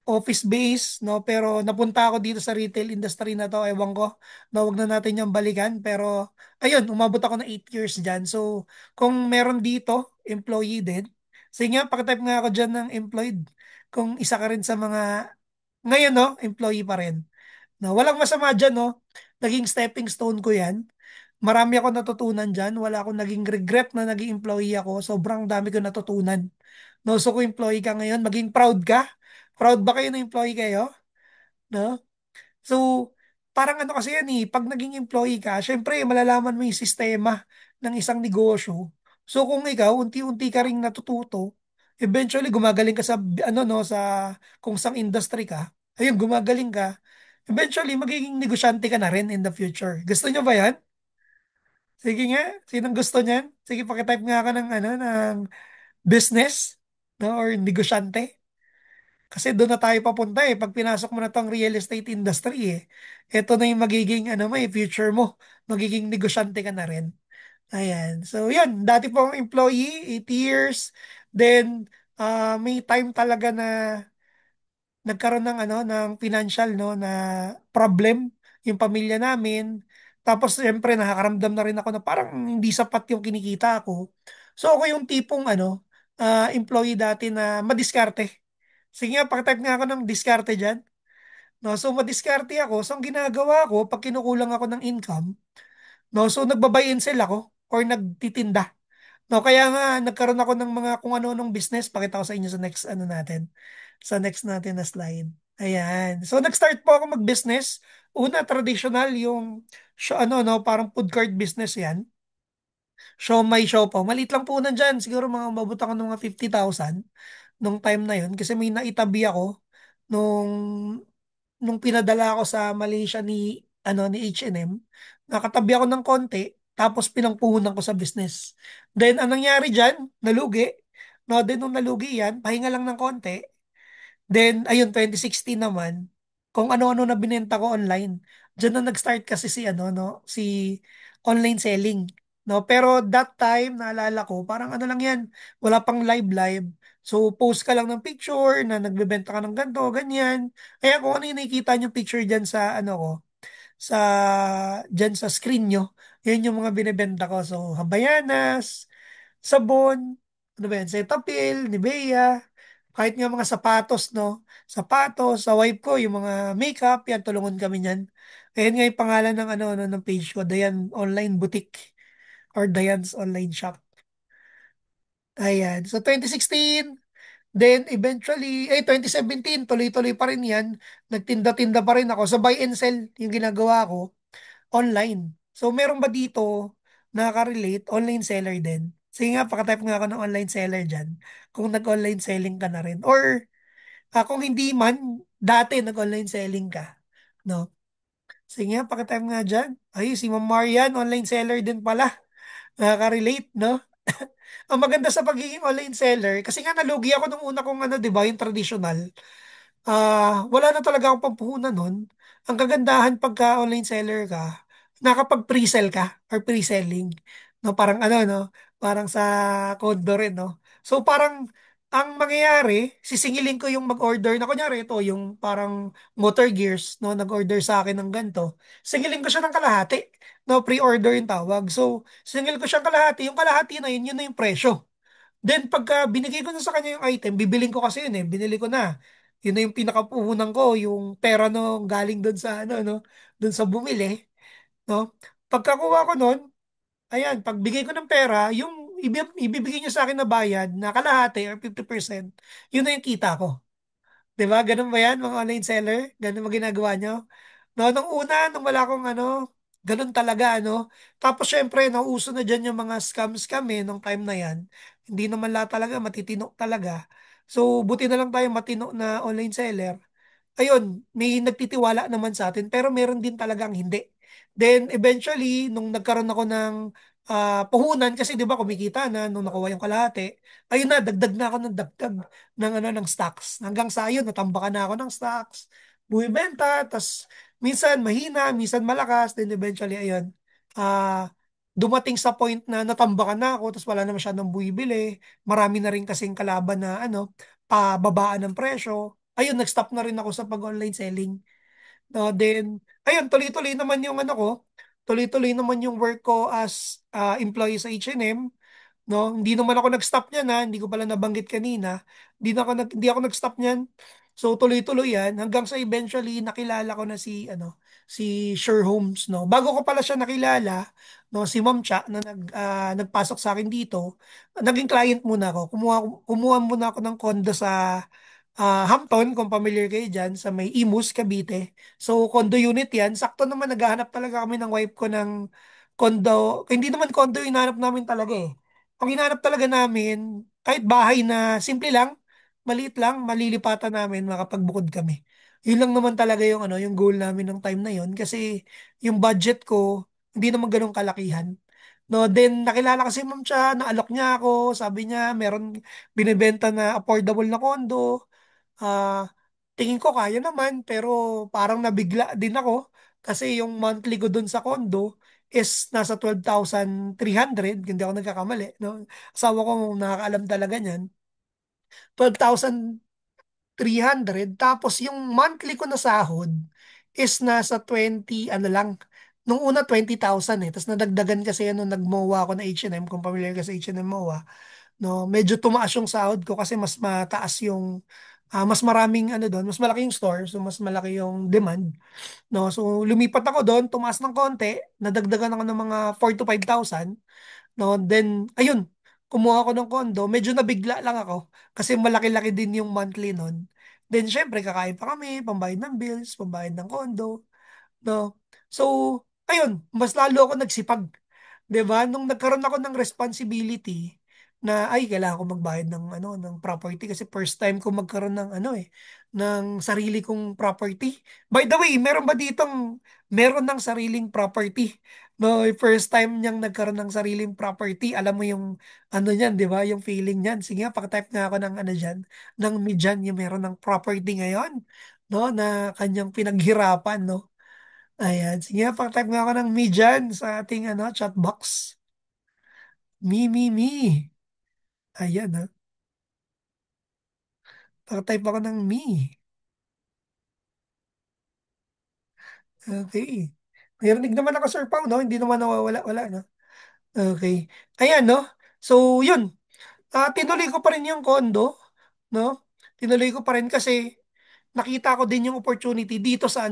office base, no, pero napunta ako dito sa retail industry na to, ewan ko, na wag na natin yung balikan, pero ayun, umabot ako ng 8 years dyan. So, kung meron dito, employee din, sige nga, pakitype nga ako dyan ng employed. Kung isa ka rin sa mga, ngayon, no, employee pa rin. No, walang masama dyan, no, naging stepping stone ko yan. Marami ako natutunan dyan. Wala akong naging regret na naging employee ako. Sobrang dami ko natutunan. No, so kung employee ka ngayon, maging proud ka. Proud ba kayo na employee kayo? No? So, parang ano kasi yan pag naging employee ka, syempre malalaman mo yung sistema ng isang negosyo. So, kung ikaw, unti-unti ka ring natututo, eventually gumagaling ka sa, ano no, sa kung sang industry ka, ayun, gumagaling ka, eventually magiging negosyante ka na rin in the future. Gusto nyo ba yan? Sige nga, sinong gusto niyan? Sige, pakitype nga ka ng, ano, ng business, no, or negosyante. Kasi doon na tayo papunta Pag pinasok mo na tong real estate industry Ito na yung magiging ano mo future mo. Magiging negosyante ka na rin. Ayan. So yun, dati po akong employee, 8 years. Then may time talaga na nagkaroon ng ano ng financial no na problem yung pamilya namin. Tapos siyempre nakakaramdam na rin ako na parang hindi sapat yung kinikita ko. So ako yung tipong ano employee dati na madiskarte. Sige nga, pakitype nga ako ng diskarte dyan. No, so madiskarte ako. So ang ginagawa ko, pag kinukulang ako ng income, no, so nagbabuy and sell ako or nagtitinda. No, kaya nga nagkaroon ako ng mga kung ano-anong business. Pakita ko sa inyo sa next ano natin. Sa next natin na slide. Ayan. So nag-start po ako mag-business. Una, traditional yung ano no, parang food cart business 'yan. Siomai siopaw. Maliit lang po nandyan. Siguro mga umabot ako ng mga 50,000 nung time na yun. Kasi may naitabi ako nung pinadala ako sa Malaysia ni ni H&M. Nakatabi ako ng konti tapos pinangpuhunan ko sa business. Then anong nangyari diyan? Nalugi. No, then nung nalugi yan, pahinga lang ng konti. Then, ayun, 2016 naman, kung ano-ano na binenta ko online. Diyan na nag-start kasi si, si online selling. No? Pero that time, naalala ko, parang ano lang yan, wala pang live-live. So, post ka lang ng picture na nagbebenta ka ng ganito, ganyan. Kaya kung ano yung nakikita nyo picture dyan sa, sa, dyan sa screen nyo, yun yung mga binibenta ko. So, Habayanas, sabon, ano ba yan, Cetaphil, Nivea, kahit nga mga sapatos, no? Sapatos, sa wife ko, yung mga makeup, yan, tulungan kami niyan. Ayan nga yung pangalan ng ng page ko, Dayan Online Boutique or Dayan's Online Shop. Ayan. So 2016, then eventually, 2017, tuloy-tuloy pa rin yan. Nagtinda-tinda pa rin ako. So buy and sell yung ginagawa ko online. So meron ba dito nakaka-relate? Online seller din. Sige nga, pakatype nga ako ng online seller dyan. Kung nag-online selling ka na rin. Or kung hindi man, dati nag-online selling ka. No? Sige nga, pakitype nga dyan. Ay, si Ma'am Marian, online seller din pala. Nakaka-relate, no? Ang maganda sa pagiging online seller, kasi nga nalugi ako nung una kong di ba, yung traditional. Wala na talaga akong pampuhunan nun. Ang kagandahan pagka online seller ka, nakapag pre-sell ka or pre-selling. No, parang no, parang sa condo rin, no. So parang ang mangyayari, sisingilin ko yung mag-order na kunyari ito, yung parang motor gears, no, nag-order sa akin ng ganito. Singilin ko siya ng kalahati. No, pre-order yung tawag. So, singil ko siya ng kalahati. Yung kalahati na yun na yung presyo. Then pagka binigay ko na sa kanya yung item, bibiling ko kasi yun binili ko na. Yun na yung pinakapuhunan ko, yung pera no galing doon sa doon sa bumili, no? Pagkakuha ko noon, ayan, pagbigay ko ng pera, yung ibibigay niya sa akin na bayad na kalahati or 50%, yun na yung kita ko. 'Di ba? Ganun ba yan, mga online seller? Ganun ba ginagawa nyo? No, nung una, nung wala akong ganun talaga, Tapos syempre, nauso na dyan yung mga scam-scam nung time na yan. Hindi naman lahat talaga, matitino talaga. So, buti na lang tayo matino na online seller. Ayun, may nagtitiwala naman sa atin, pero meron din talagang hindi. Then, eventually, nung nagkaroon ako ng puhunan, kasi di ba kumikita na nung nakuha yung kalahati, ayun na, dagdag na ako ng dagdag ng stocks. Hanggang sa ayun, natambakan na ako ng stocks, bumibenta, tas minsan mahina, minsan malakas, then eventually, ayun, dumating sa point na natambakan na ako, tas wala na masyadong buibili, marami na rin kasing kalaban na pababaan ng presyo. Ayun, nag-stop na rin ako sa pag-online selling. No, then, ayun, tuloy-tuloy naman yung ko, tuloy-tuloy naman yung work ko as employee sa H&M. No, hindi naman ako nag-stop niyan hindi ko pala nabanggit kanina. Hindi ako nag-stop niyan. So tuloy-tuloy yan hanggang sa eventually nakilala ko na si Sure Homes, no. Bago ko pala siya nakilala, no, si Ma'am Cha na nagpasok sa akin dito, naging client muna ako. Kumuha muna ako ng condo sa Hampton, kung familiar kayo dyan, sa may Imus, Cavite. So, condo unit yan. Sakto naman, naghahanap talaga kami ng wife ko ng condo. Hindi naman condo yung hinahanap namin talaga eh. Ang hinahanap talaga namin, kahit bahay na simple lang, maliit lang, malilipatan namin, makapagbukod kami. Yun lang naman talaga yung goal namin ng time na yun. Kasi yung budget ko, hindi naman ganun kalakihan. No, then nakilala kasi ma'am siya, naalok niya ako, sabi niya meron binibenta na affordable na condo. Ah, tingin ko kaya naman pero parang nabigla din ako kasi yung monthly ko dun sa condo is nasa 12,300, hindi ako nagkakamali, no? Asawa ko nakakaalam talaga niyan. 12,300 tapos yung monthly ko na sahod is nasa 20 ano lang. Nung una 20,000 eh. Tapos nadagdagan kasi ano nag-MOA ako na H&M, kung familiar ka sa H&M MOA. No, medyo tumaas yung sahod ko kasi mas mataas yung mas maraming ano doon, mas malaki yung store, so mas malaki yung demand, no? So lumipat ako doon, tumaas ng konti, nadagdagan ako ng mga 4 to 5,000, no? Then ayun, kumuha ako ng condo, medyo nabigla lang ako kasi malaki-laki din yung monthly noon. Then syempre kakain pa kami, pambayad ng bills, pambayad ng condo, no? So ayun, mas lalo ako nagsipag. 'Di ba? Nung nagkaroon ako ng responsibility na ay kailangan ko magbayad ng property kasi first time ko magkaroon ng ng sarili kong property. By the way, meron ba ditong meron ng sariling property? No, first time niyang nagkaroon ng sariling property. Alam mo yung ano niyan, 'di ba? Yung feeling niyan. Sige, nga, paki-type nga ako ng ano diyan, ng Midjan yung meron ng property ngayon, no, na kanyang pinaghirapan, no. Ayan. Sige, paki-type nga ako ng Midjan sa ating chat box. Me. Ayan ha. Paki-type ako ng me. Okay. Narinig naman ako, Sir Pao, no? Hindi naman nawawala-wala, no? Okay. Ayan, no? So, yun. Tinuloy ko pa rin yung condo, no? Tinuloy ko pa rin kasi nakita ko din yung opportunity dito sa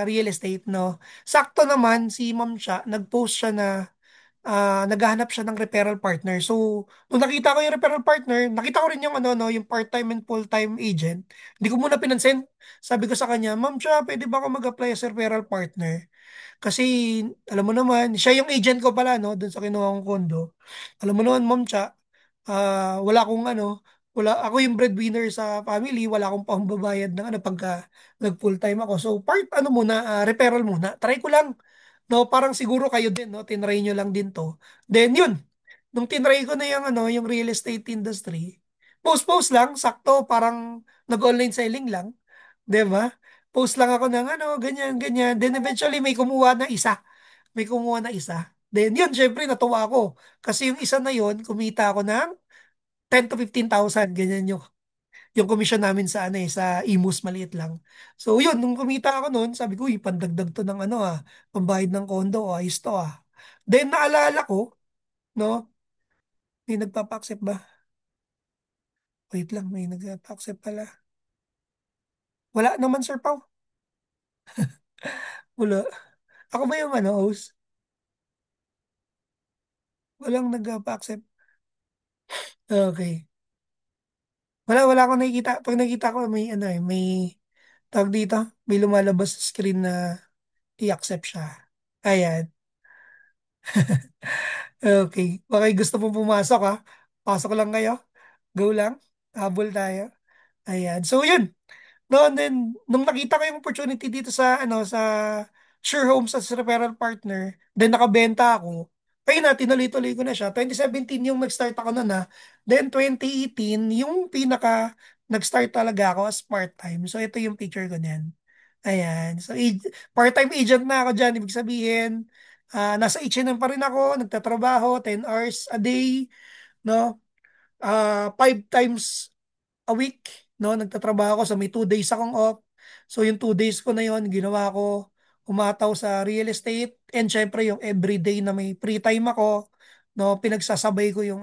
real estate, no? Sakto naman si Ma'am siya, nag-post siya na naghahanap siya ng referral partner. So, nung nakita ko yung referral partner, nakita ko rin yung yung part-time and full-time agent. Hindi ko muna pinansin. Sabi ko sa kanya, Ma'am siya, pwede ba ako mag-apply as referral partner? Kasi, alam mo naman, siya yung agent ko pala, no, doon sa kinuha kong condo. Alam mo naman, Ma'am siya, wala akong ako yung breadwinner sa family, wala akong pambabayad ng pagka nag-full-time ako. So, muna, referral muna. Try ko lang. No, parang siguro kayo din, no? Tinry nyo lang din to. Then yun, nung tinry ko na yung real estate industry, post-post lang, sakto, parang nag-online selling lang, 'di ba? Post lang ako ng ganyan, ganyan. Then eventually may kumuha na isa. May kumuha na isa. Then yun, syempre natuwa ako. Kasi yung isa na yun, kumita ako ng 10 to 15,000, ganyan yung commission namin sa Imus, maliit lang. So yun, nung kumita ako noon, sabi ko, uy, pandagdag to ng pambayad ng condo, ayos to ah. Then naalala ko, no, may nagpapa-accept ba? Wait lang, may nagpapa-accept pala. Wala naman, Sir Pao. Wala. Ako ba yung host? Walang nagpapa-accept. Okay. Wala akong nakikita. Pag nakita ko, may may tawag dito, may lumalabas sa screen na i-accept siya. Ayan. Okay. Okay, gusto mo pumasok ha? Pasok lang kayo. Go lang. Habol tayo. Ayan. So, yun. No, and then, nung nakita ko yung opportunity dito sa Sure Homes as referral partner, then nakabenta ako. Ayun na, tinuloy-tuloy ko na siya. 2017 yung nag-start ako na na. Then 2018, yung nag-start talaga ako as part-time. So, ito yung picture ko niyan. Ayan. So, part-time agent na ako dyan. Ibig sabihin, nasa H&M pa rin ako, nagtatrabaho, 10 hours a day, no? 5 times a week, no? Nagtatrabaho ako, so may 2 days akong off. So, yung 2 days ko na yon ginawa ko, umataw sa real estate, and syempre yung everyday na may free time ako, no? Pinagsasabay ko yung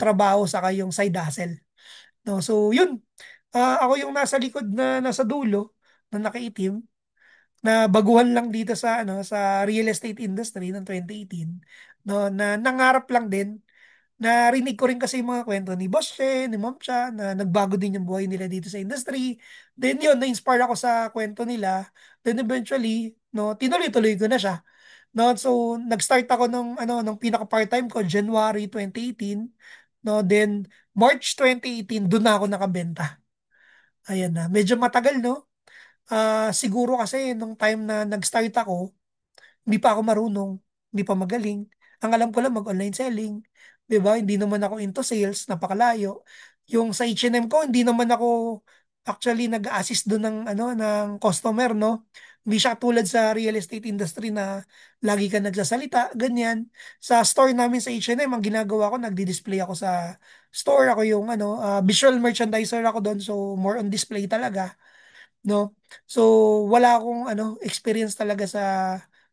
trabaho saka yung side hustle. No, so yun. Ako yung nasa likod na nasa dulo na nakaitim na baguhan lang dito sa sa real estate industry ng 2018 no na nangarap lang din. Narinig ko rin kasi yung mga kwento ni Boss Che, ni Ma'am Cha, na nagbago din yung buhay nila dito sa industry. Then yun, na-inspire ako sa kwento nila. Then eventually, no, tinuloy-tuloy ko na siya. No, so nag-start ako nung pinaka part-time ko January 2018. No, then March 2018 doon na ako nakabenta. Ayan na. Medyo matagal, no? Siguro kasi nung time na nag-start ako, hindi pa ako marunong, hindi pa magaling. Ang alam ko lang mag-online selling. 'Di ba? Hindi naman ako into sales, napakalayo. Yung sa H&M ko, hindi naman ako actually nag-assist doon ng customer, no? Hindi siya tulad sa real estate industry na lagi ka nagsasalita, ganyan. Sa store namin sa H&M, ang ginagawa ko, nagdi-display ako sa store. Ako yung visual merchandiser ako doon, so more on display talaga no? So, wala akong experience talaga sa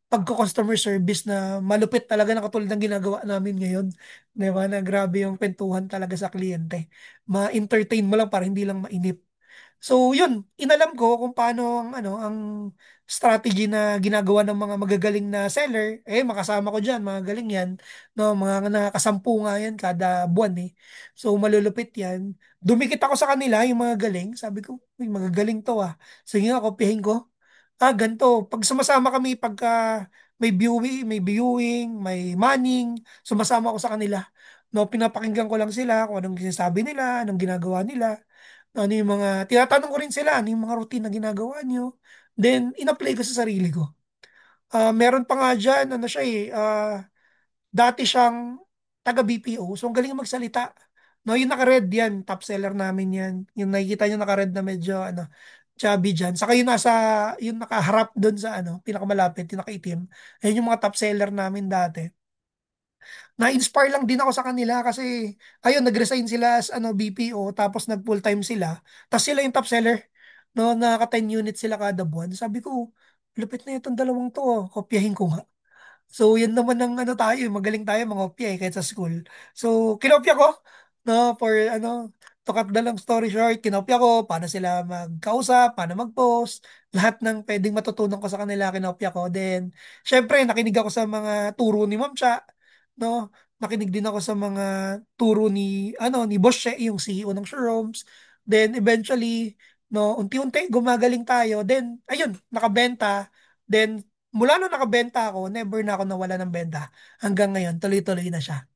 pagko-customer service na malupit talaga na katulad ng ginagawa namin ngayon. 'Di ba? Na grabe yung kwentuhan talaga sa kliyente. Ma-entertain mo lang para hindi lang mainip. So, yun, inalam ko kung paano ang strategy na ginagawa ng mga magagaling na seller. Makasama ko diyan, mga galing 'yan. No, mga nakakasampu nga yan kada buwan eh. So, malulupit 'yan. Dumikit ako sa kanila, yung mga galing. Sabi ko, "Uy, magagaling to ah." Sige nga, kopyahin ko. Ganito. Pag sumasama kami, pagka may viewing, may manning, sumasama ako sa kanila. No, pinapakinggan ko lang sila kung anong sinasabi nila, anong ginagawa nila. Ano yung mga, tinatanong ko rin sila, ano yung mga routine na ginagawa nyo. Then, in-apply ko sa sarili ko. Meron pa nga dyan, ano siya dati siyang taga-BPO, so ang galing magsalita. No, yung naka-red yan, top seller namin yan. Yung nakikita nyo naka-red na medyo, chubby dyan. Saka yung nakaharap doon sa, pinakamalapit, yung nakaitim. Ayun yung mga top seller namin dati. Na-inspire lang din ako sa kanila kasi ayun nag-resign sila as BPO tapos nag full-time sila. Tapos sila yung top seller. No, nakaka 10 units sila kada buwan. Sabi ko, lupit na itong dalawang to. Kopyahin ko nga. So, yan naman ang tayo, magaling tayo mga opya kahit sa school. So, kinopya ko, no, for to cut the long story short, kinopya ko, paano sila magkausap, paano mag-post, lahat ng pwedeng matutunan ko sa kanila, kinopya ko. Then, syempre, nakinig ako sa mga turo ni Ma'am Cha, no, nakinig din ako sa mga turo ni Boss She, yung CEO ng showrooms. Then, eventually, no, unti-unti, gumagaling tayo. Then, ayun, nakabenta. Then, mula nung nakabenta ako, never na ako nawala ng benta. Hanggang ngayon, tuloy-tuloy na siya.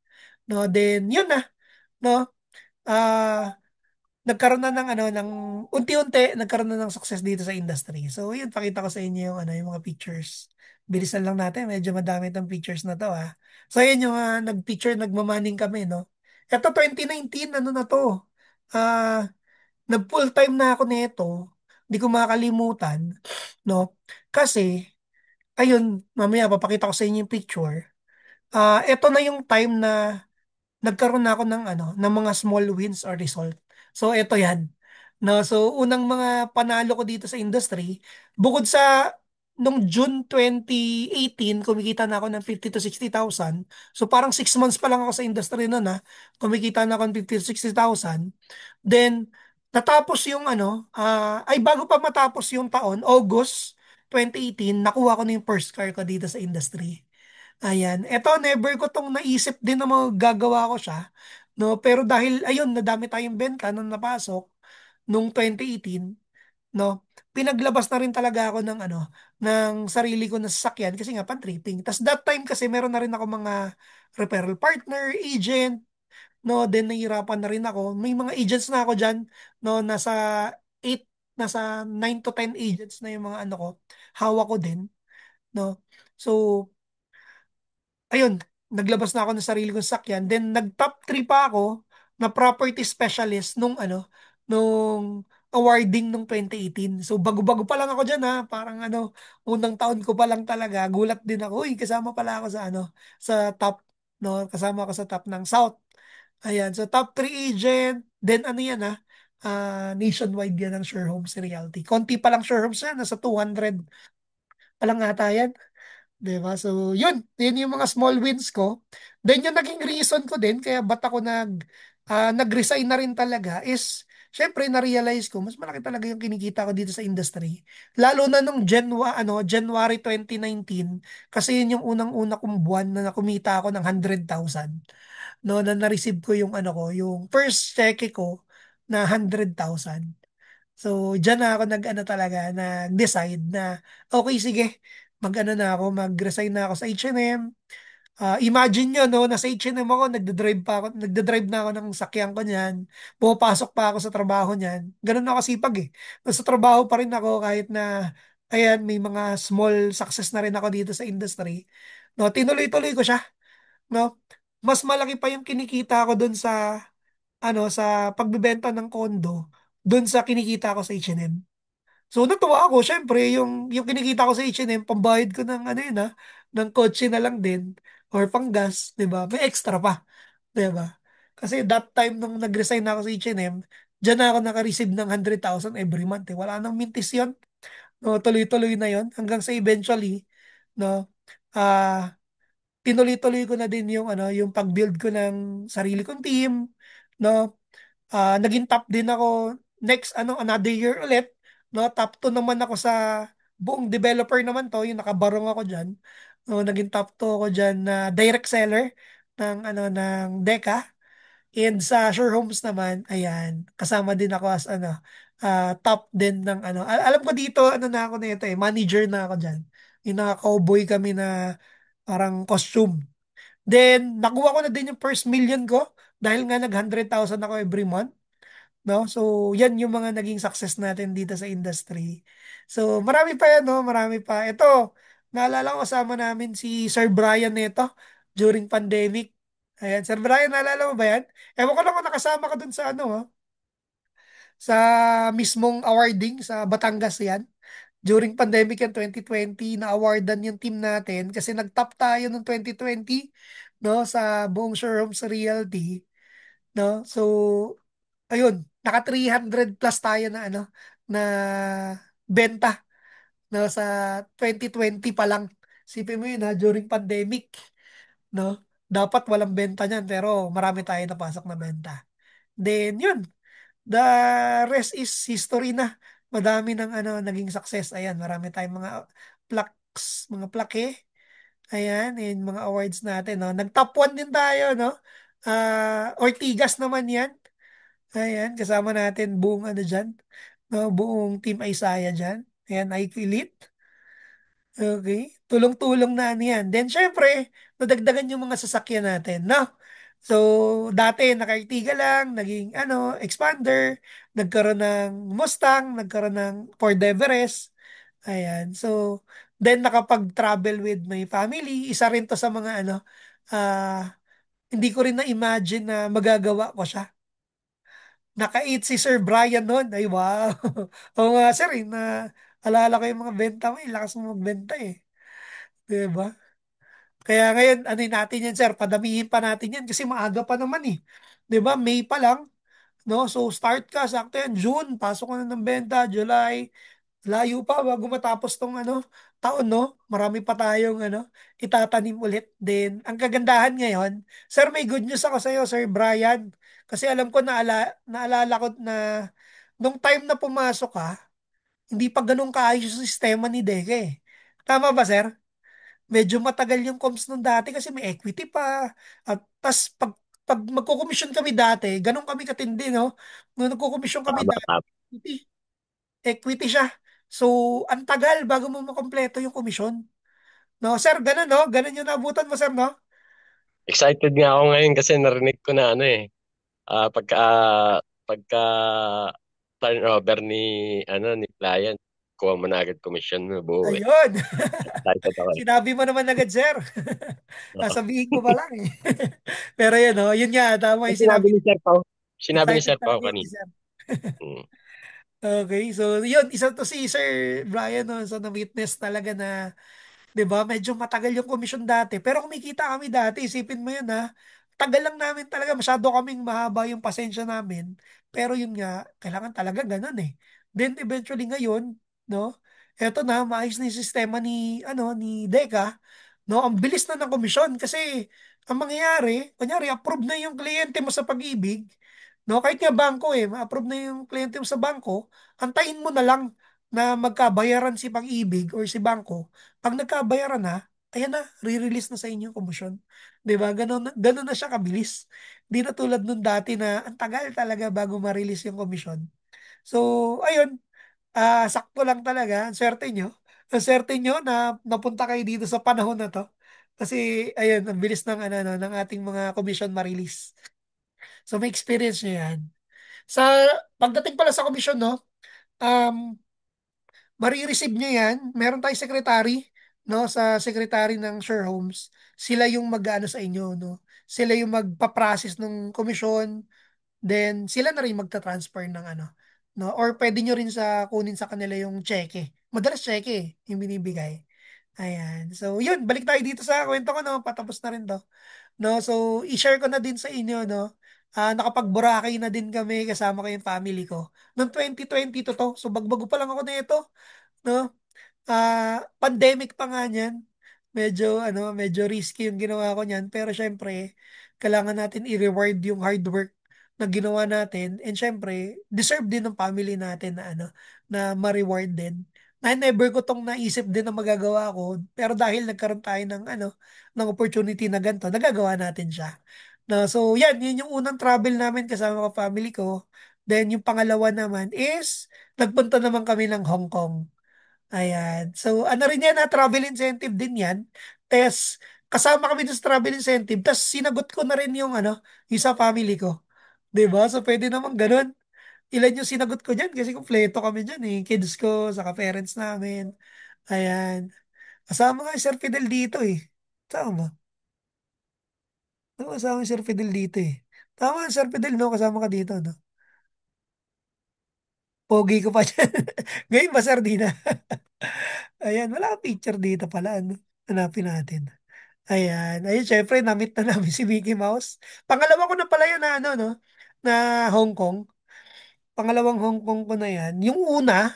No, then yun na, no. Ah, nagkaroon na ng unti-unti nagkaroon na ng success dito sa industry. So, yun pakita ko sa inyo yung mga pictures. Bilisan lang natin, medyo madami itong pictures na to ah. So, yun yung nag-picture, nagmamaning kami, no. Ito 2019, ano na to? Ah, nag-full time na ako nito. Hindi ko makakalimutan, no. Kasi ayun, mamaya papakita ko sa inyo yung picture. Ito na yung time na nagkaroon na ako ng mga small wins or result. So, ito yan. No, so unang mga panalo ko dito sa industry, bukod sa nung June 2018, kumikita na ako ng 50 to 60,000. So parang 6 months pa lang ako sa industry noon kumikita na ako ng 50 to 60,000. Then natapos yung bago pa matapos yung taon, August 2018, nakuha ko na yung first car ko dito sa industry. Ayan. Eto, never ko tong naisip din na magagawa ko siya. No, pero dahil ayun, nadami tayong benta nung napasok nung 2018, no. Pinaglabas na rin talaga ako ng sarili ko na sasakyan kasi nga pan-tripping. Tas that time kasi meron na rin ako mga referral partner, agent, no, then nahihirapan na rin ako. May mga agents na ako diyan, no, eight nasa 9 to 10 agents na yung mga ko, hawak ko din, no. So, ayun, naglabas na ako ng sarili kong sakyan. Then nag-top 3 pa ako na property specialist nung awarding nung 2018. So bago-bago pa lang ako diyan parang unang taon ko pa lang talaga. Gulat din ako, uy, kasama pala ako sa top, no, kasama ako sa top ng South. Ayan, so top 3 agent, then ano yan nationwide yan ng Sure Homes Realty. Konti pa lang Sure Homes yan, nasa 200 pa lang ata yan. 'Di ba? So, yun yung mga small wins ko. Then yung naging reason ko din kaya ba't ako nag-resign na rin talaga is syempre na-realize ko, mas malaki talaga yung kinikita ko dito sa industry. Lalo na nung January 2019, kasi yun yung unang-una kong buwan na kumita ako ng 100,000. No, na na-receive ko yung yung first check ko na 100,000. So, diyan na ako nag-ano talaga, nag-decide na, okay, sige, mag-ano na ako, mag-resign na ako sa H&M. Imagine nyo, no, nasa H&M ako, nagdadrive na ako ng sakyan ko niyan. Pumapasok pa ako sa trabaho niyan. Ganun ako sipag eh. Nasa trabaho pa rin ako kahit na, ayan, may mga small success na rin ako dito sa industry. No, tinuloy-tuloy ko siya, no. Mas malaki pa yung kinikita ko dun sa pagbebenta ng kondo, dun sa kinikita ko sa H&M. So natuwa ako, syempre, yung kinikita ko sa H&M, pambayad ko ng ano yun ng kotse na lang din or panggas, 'di ba? May extra pa, 'di ba? Kasi that time nung nag-resign ako sa H&M, diyan na ako naka-receive ng 100,000 every month. Eh. Wala nang mintis 'yon. No, tuloy-tuloy na 'yon hanggang sa eventually, no, ah tinuloy-tuloy ko na din yung pag-build ko ng sarili kong team, no. Naging top din ako next another year ulit, no? Top 2 naman ako sa buong developer naman to, yung nakabarong ako diyan. No, naging top 2 ako diyan na direct seller ng Deca. And sa Sure Homes naman, ayan, kasama din ako as top din ng alam ko dito na ako na ito manager na ako diyan. Yung naka-cowboy kami na parang costume. Then, nakuha ko na din yung first million ko dahil nga nag 100,000 ako every month. No? So, yan yung mga naging success natin dito sa industry. So, marami pa yan, no? Marami pa. Ito, naalala ko kasama namin si Sir Brian neto during pandemic. Ayan, Sir Brian, naalala mo ba yan? Ewan ko lang kung nakasama ka dun sa sa mismong awarding sa Batangas yan. During pandemic yan 2020, na-awardan yung team natin kasi nag-top tayo noong 2020, no, sa buong Showrooms Realty, no. So, ayun, naka 300 plus tayo na benta, no, sa 2020 pa lang. Sipin mo yun during pandemic, no. Dapat walang benta niyan pero marami tayo napasok na benta. Then yun, the rest is history na. Madami ng naging success. Ayan, marami tayong mga plaque. Ayan, and mga awards natin, no. Nag-top 1 din tayo, no. Ortigas naman 'yan. Ayan, kasama natin buong diyan, no, buong Team Isaiah diyan. Ayan, I feel it. Okay. Tulong-tulong na yan. Then, syempre, nadagdagan yung mga sasakyan natin, no? So, dati, naka-Ertiga lang, naging, expander, nagkaroon ng Mustang, nagkaroon ng Ford Everest. Ayan. So, then, nakapag-travel with my family. Isa rin to sa mga, hindi ko rin na-imagine na magagawa ko siya. Naka-eat si Sir Brian noon. Ay, wow. Oo nga, sir, alala ko yung mga benta mo. Lakas mo magbenta eh. Diba? Kaya ngayon, ano natin yan, sir? Padamihin pa natin yan kasi maaga pa naman eh. 'Di ba? May pa lang, no? So start ka, sakto yan, June, pasok ka na ng benta, July, layo pa bago matapos tong taon, no? Marami pa tayong itatanim ulit. Then, ang kagandahan ngayon, sir, may good news ako sa iyo, Sir Brian. Kasi alam ko naalala ko na nung time na pumasok ka, hindi pa ganun kaayos yung sistema ni Deke. Tama ba, sir? Medyo matagal yung comms nung dati kasi may equity pa. At tas pag magko-commission kami dati, ganun kami katindi, no? Nung nagko-commission kami Tama, dati, tama. equity siya. So, ang tagal bago mo makompleto yung commission. No, sir, ganun, no? Ganun yung nabutan mo, sir, no? Excited nga ako ngayon kasi narinig ko na pagka turnover ni client, kuha mo na agad commission mo, buo eh. Ayun. Excited ako eh. Sinabi mo naman agad, sir. Oo. Sasabihin ko pa lang eh. Pero yun, no? Yun nga, tama Ang yung sinabi. sinabi ni Excited Sir Pao talaga yun, kanina. sir. Mm. Okay, so yun, isa to si Sir Brian, no? So na-witness talaga na, 'di ba? Medyo matagal yung commission dati. Pero kumikita kami dati, isipin mo yun ha. Tagal lang namin talaga, masyado kaming mahaba yung pasensya namin. Pero yun nga, kailangan talaga ganun eh. Then eventually ngayon, no? Eto na, maayos na yung sistema ni Deca, no? Ang bilis na ng komisyon kasi ang mangyayari, kunyari, approve na yung kliyente mo sa pag-ibig, No, kahit nga bangko ma-approve na yung kliyente mo sa bangko, antayin mo na lang na magkabayaran si Pag-ibig or si bangko. Pag nagkabayaran na, ayan na, re-release na sa inyo yung komisyon. 'Di ba? Ganun na siya kabilis. Hindi na tulad nung dati na ang tagal talaga bago ma-release yung komisyon. So, ayun, sakto lang talaga. Ang swerte nyo. Ang swerte nyo na napunta kayo dito sa panahon na to. Kasi, ayun, ang bilis ng, ano, no, ng ating mga commission ma-release. So, may experience nyo yan. Sa pagdating pala sa komisyon, no, um, marireceive nyo yan. Meron tayong secretary, no, sa secretary ng share homes. Sila yung mag-ano sa inyo, no. Sila yung magpa-process ng komisyon. Then, sila na rin magta-transfer ng ano, no? Or pwede nyo rin kunin sa kanila yung cheque. Madalas cheque, yung binibigay. Ayan. So, yun. Balik tayo dito sa kwento ko, no? Patapos na rin to. No? So, i-share ko na din sa inyo, no? Nakapag-Boracay na din kami kasama ko yung family ko. Noong 2020 to. So, bagbago pa lang ako na ito, no? Pandemic pa nga niyan. Medyo risky yung ginawa ko niyan. Pero syempre, kailangan natin i-reward yung hard work na ginawa natin. And syempre, deserve din ng family natin na ma-reward din. Na never ko tong naisip din na magagawa ko. Pero dahil nagkaroon tayo ng opportunity na ganito, nagagawa natin siya. No, so yun yung unang travel namin kasama ko family ko. Then yung pangalawa naman is nagpunta naman kami ng Hong Kong. Ayan. So, ano rin yan travel incentive din yan. Tapos, kasama kami dun sa travel incentive. Tapos, sinagot ko na rin yung sa family ko. 'Di ba? So, pwede naman ganun. Ilan yung sinagot ko dyan? Kasi kumpleto kami dyan Kids ko, saka parents namin. Ayan. Kasama nga si Sir Fidel dito Tama. Kasama si Sir Fidel dito Tama, Sir Fidel, no? Kasama ka dito, no? Pogi ko pa dyan. Ngayon ba, Sir Dina? Ayan, wala kang picture dito pala, ano? Hanapin natin. Ayan. Ayun, syempre, na-meet na namin si Mickey Mouse. Pangalawa ko na pala yan no? Na Hong Kong. Pangalawang Hong Kong ko na yan. Yung una,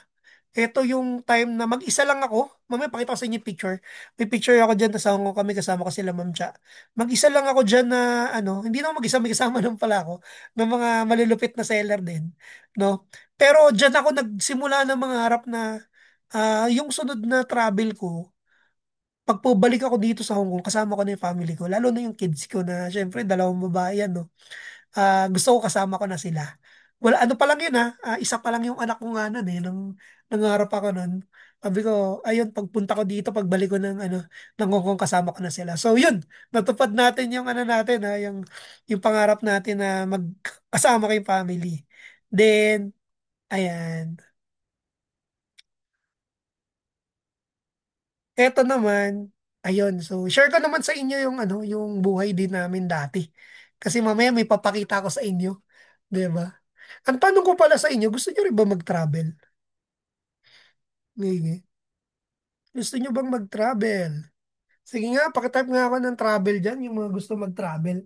ito yung time na mag-isa lang ako. Mamaya pakita ko sa inyo yung picture. May picture ako dyan, sa Hong Kong kami, kasama ko sila Ma'am Cha. Mag-isa lang ako dyan hindi na ako mag-isa, may kasama lang pala ako, ng mga malulupit na seller din. No? Pero dyan ako nagsimula ng mga harap na yung sunod na travel ko, pag balik ako dito sa Hong Kong, kasama ko na yung family ko, lalo na yung kids ko na, syempre, dalawang babae yan, no? Gusto ko kasama ko na sila. Wala, ano pa lang yun, isa pa lang yung anak ko nga nun, nung nangarap ako nun. Sabi ko, ayun, pagpunta ko dito, pagbalik ko ng Hong Kong, kasama ko na sila. So, yun, natupad natin yung natin, yung pangarap natin na magkasama kayong family. Then, ayan. Eto naman, ayun. So, share ko naman sa inyo yung buhay din namin dati. Kasi mamaya may papakita ko sa inyo, 'di ba? Ang tanong ko pala sa inyo, gusto niyo rin ba mag-travel? Sige. Gusto niyo bang mag-travel? Sige nga, pakitype nga ako ng travel diyan, yung mga gusto mag-travel.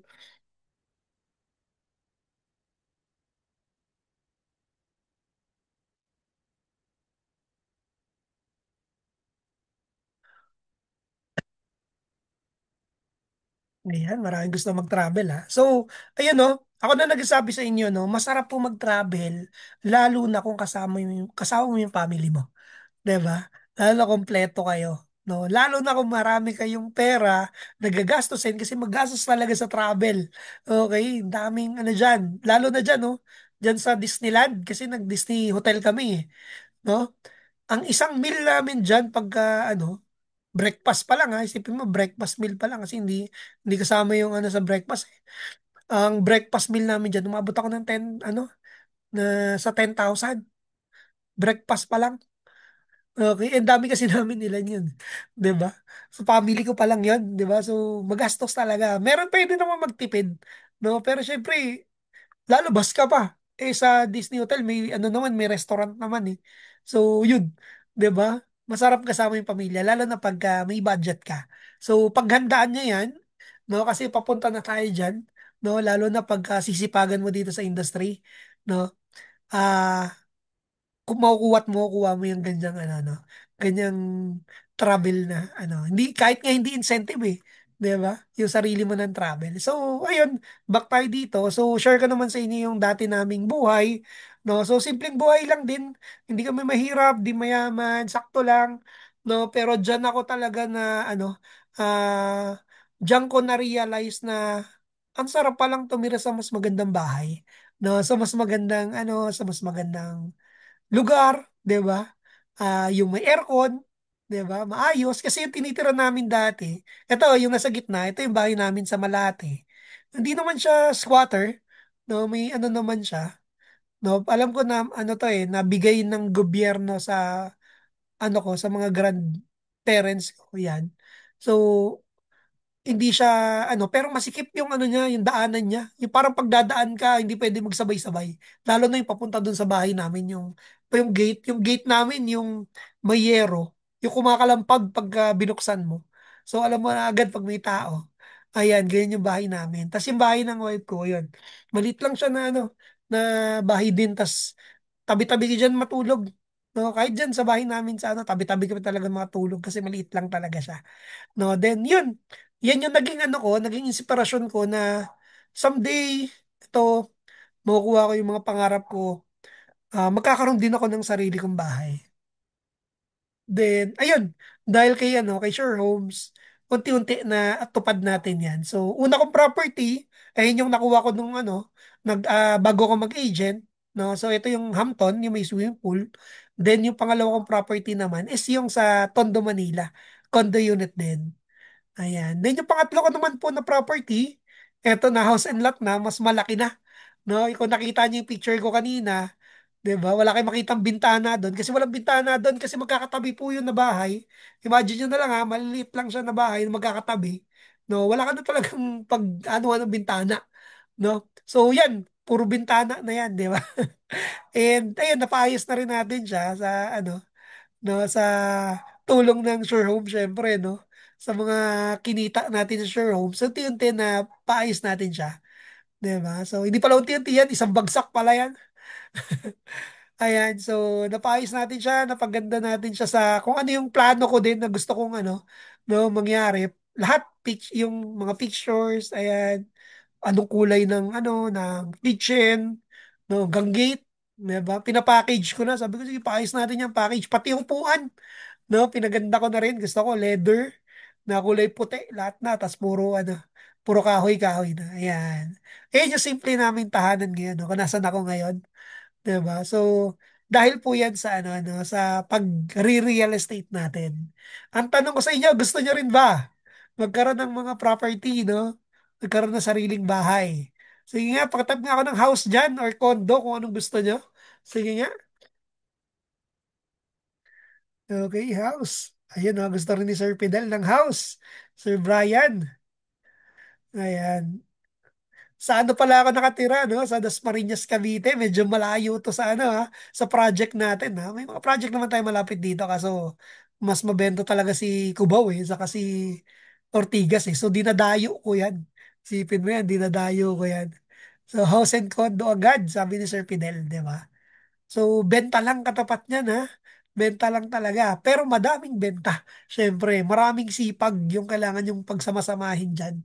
Ayan, maraming gusto mag-travel So, ayun no, ako na nagsasabi sa inyo no, masarap po mag-travel lalo na kung kasama mo yung family mo. 'Di ba? Lalo na kompleto kayo. No, lalo na kung marami kayong pera, nagagastusin kasi magastos talaga sa travel. Okay, daming diyan. Lalo na diyan, no. Diyan sa Disneyland kasi nag-Disney hotel kami, no. Ang isang meal namin diyan pagka breakfast pa lang isipin mo breakfast meal pa lang kasi hindi kasama yung sa breakfast. Ang breakfast meal namin diyan, umabot ako ng 10 sa 10,000. Breakfast pa lang. Okay, ang dami kasi namin ilan yun. 'Di ba? So family ko pa lang yun, 'di ba? So magastos talaga. Meron pwede naman magtipid, no? Pero syempre, lalabas ka pa. Sa Disney Hotel may naman, may restaurant naman So yun, 'di ba? Masarap kasama yung pamilya lalo na pagka may budget ka. So paghandaan niya 'yan, no? Kasi papunta na tayo diyan, no? Lalo na pagka sisipagan mo dito sa industry, no? Ah, kung makukuha at makukuha mo yung ganyang ganyang travel na hindi kahit nga hindi incentive 'Di ba? Yung sarili mo ng travel. So, ayun, back tayo dito. So, share ko naman sa inyo yung dati naming buhay, no? So, simpleng buhay lang din. Hindi kami mahirap, di mayaman, sakto lang, no? Pero diyan ako talaga na diyan ko na realize na ang sarap palang tumira sa mas magandang bahay, no? Sa mas magandang sa mas magandang lugar, 'di ba? Yung may aircon, 'di ba? Maayos kasi yung tinitira namin dati. Ito yung nasa gitna, ito yung bahay namin sa Malate. Hindi naman siya squatter, no? May ano naman siya, no? Alam ko na ano to nabigay ng gobyerno sa sa mga grandparents ko 'yan. So, hindi siya pero masikip yung niya, yung daanan niya. Yung parang pagdadaan ka, hindi pwede magsabay-sabay. Lalo na yung papunta dun sa bahay namin, yung gate namin, yung may yero, yung kumakalampag pag binuksan mo. So alam mo na agad pag may tao. Ayan, ganyan yung bahay namin. Tapos yung bahay ng wife ko, yun. Maliit lang siya na na bahay din. Tapos tabi-tabi ka dyan matulog. No, kahit dyan sa bahay namin sa tabi-tabi kami talaga matulog kasi maliit lang talaga siya. No, then yun. Yan yung naging naging inspirasyon ko na someday ito makukuha ko yung mga pangarap ko. Magkakaroon din ako ng sarili kong bahay. Then, ayun, dahil kay Sure Homes, unti-unti na tupad natin yan. So, una kong property, ayun yung nakuha ko nung bago ko mag-agent. No? So, ito yung Hampton, yung may swimming pool. Then, yung pangalawa kong property naman is yung sa Tondo, Manila. Condo unit din. Ayan. Then, yung pangatlo ko naman po na property, eto na house and lot na, mas malaki na. No, kung nakita niyo yung picture ko kanina, 'di ba? Wala kayong makitang bintana doon kasi walang bintana doon kasi magkakatabi po yun na bahay. Imagine niyo na lang maliliit lang siya na bahay na magkakatabi. No, wala ka na talagang pag ng bintana, no? So, yan, puro bintana na yan, 'di ba? And ayun, napaayos na rin natin siya sa no, sa tulong ng Sure Home syempre, no? Sa mga kinita natin sa Sure Home, so unti-unti na paayos natin siya. 'Di ba? So, hindi pala unti-unti yan, isang bagsak pala yan. Ayan, so napaayos natin siya, napaganda natin siya sa kung ano yung plano ko din na gusto kong no, mangyari. Lahat yung mga pictures, ayan, anong kulay ng kitchen, no, hanggang gate, 'di ba? Pinapackage ko na, sabi ko sige, paayos natin yung package, pati yung upuan, no, pinaganda ko na rin, gusto ko leather na kulay puti, lahat na, tas puro kahoy-kahoy na. Ayan. Ayan yung simple naming tahanan ngayon, no, kung nasan ako ngayon. 'Di ba? So, dahil po 'yan sa sa pag-real estate natin. Ang tanong ko sa inyo, gusto niyo rin ba magkaroon ng mga property, no? Magkaroon ng sariling bahay. Sige nga, pakitap nga ako ng house dyan or condo kung anong gusto niyo. Sige nga. Okay, house. Ayun, gusto rin ni Sir Fidel ng house. Sir Brian. Ayan. Sa pala ako nakatira, no? Sa Dasmariñas, Cavite. Medyo malayo to sa sa project natin, ha? May mga project naman tayo malapit dito kaso mas mabento talaga si Cubao saka si Ortigas So dinadayo ko yan. Sipin mo yan, dinadayo ko yan. So house and condo agad, sabi ni Sir Fidel, di ba? So, benta lang katapat niyan ha. Benta lang talaga. Pero madaming benta. Siyempre, maraming sipag yung kailangan yung pagsamasamahin dyan.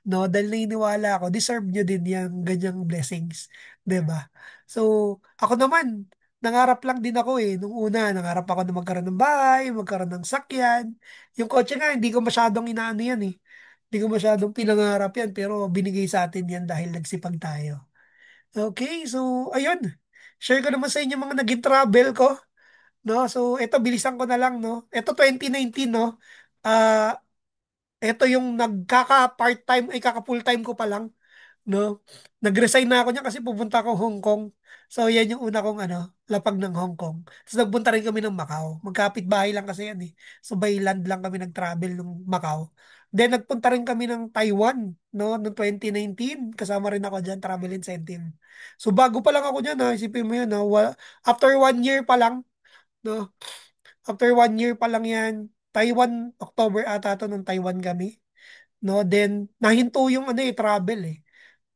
No? Dahil naniniwala ako, deserve nyo din yung ganyang blessings. 'Di ba? So, ako naman, nangarap lang din ako Nung una, nangarap ako na magkaroon ng bahay, magkaroon ng sakyan. Yung kotse nga, hindi ko masyadong inaano yan Hindi ko masyadong pinangarap yan, pero binigay sa atin yan dahil nagsipag tayo. Okay, so ayun. Share ko naman sa inyo mga naging travel ko, no? So ito bilisan ko na lang, no. Ito 2019, no. Ah, ito yung nagkaka-part-time ay kaka-full-time ko pa lang, no. Nag-resign na ako niya kasi pupunta ako Hong Kong. So yan yung una kong lapag ng Hong Kong. Tapos nagpunta rin kami ng Macau. Magkapit-bahay lang kasi yan. So by land lang kami nag-travel ng Macau. Then nagpunta rin kami ng Taiwan, no, noong 2019. Kasama rin ako diyan, travel incentive. So bago pa lang ako diyan, isipin mo yun, after 1 year pa lang, no, after 1 year pa lang yan, Taiwan, October ata to nung Taiwan kami. No, then nahinto yung travel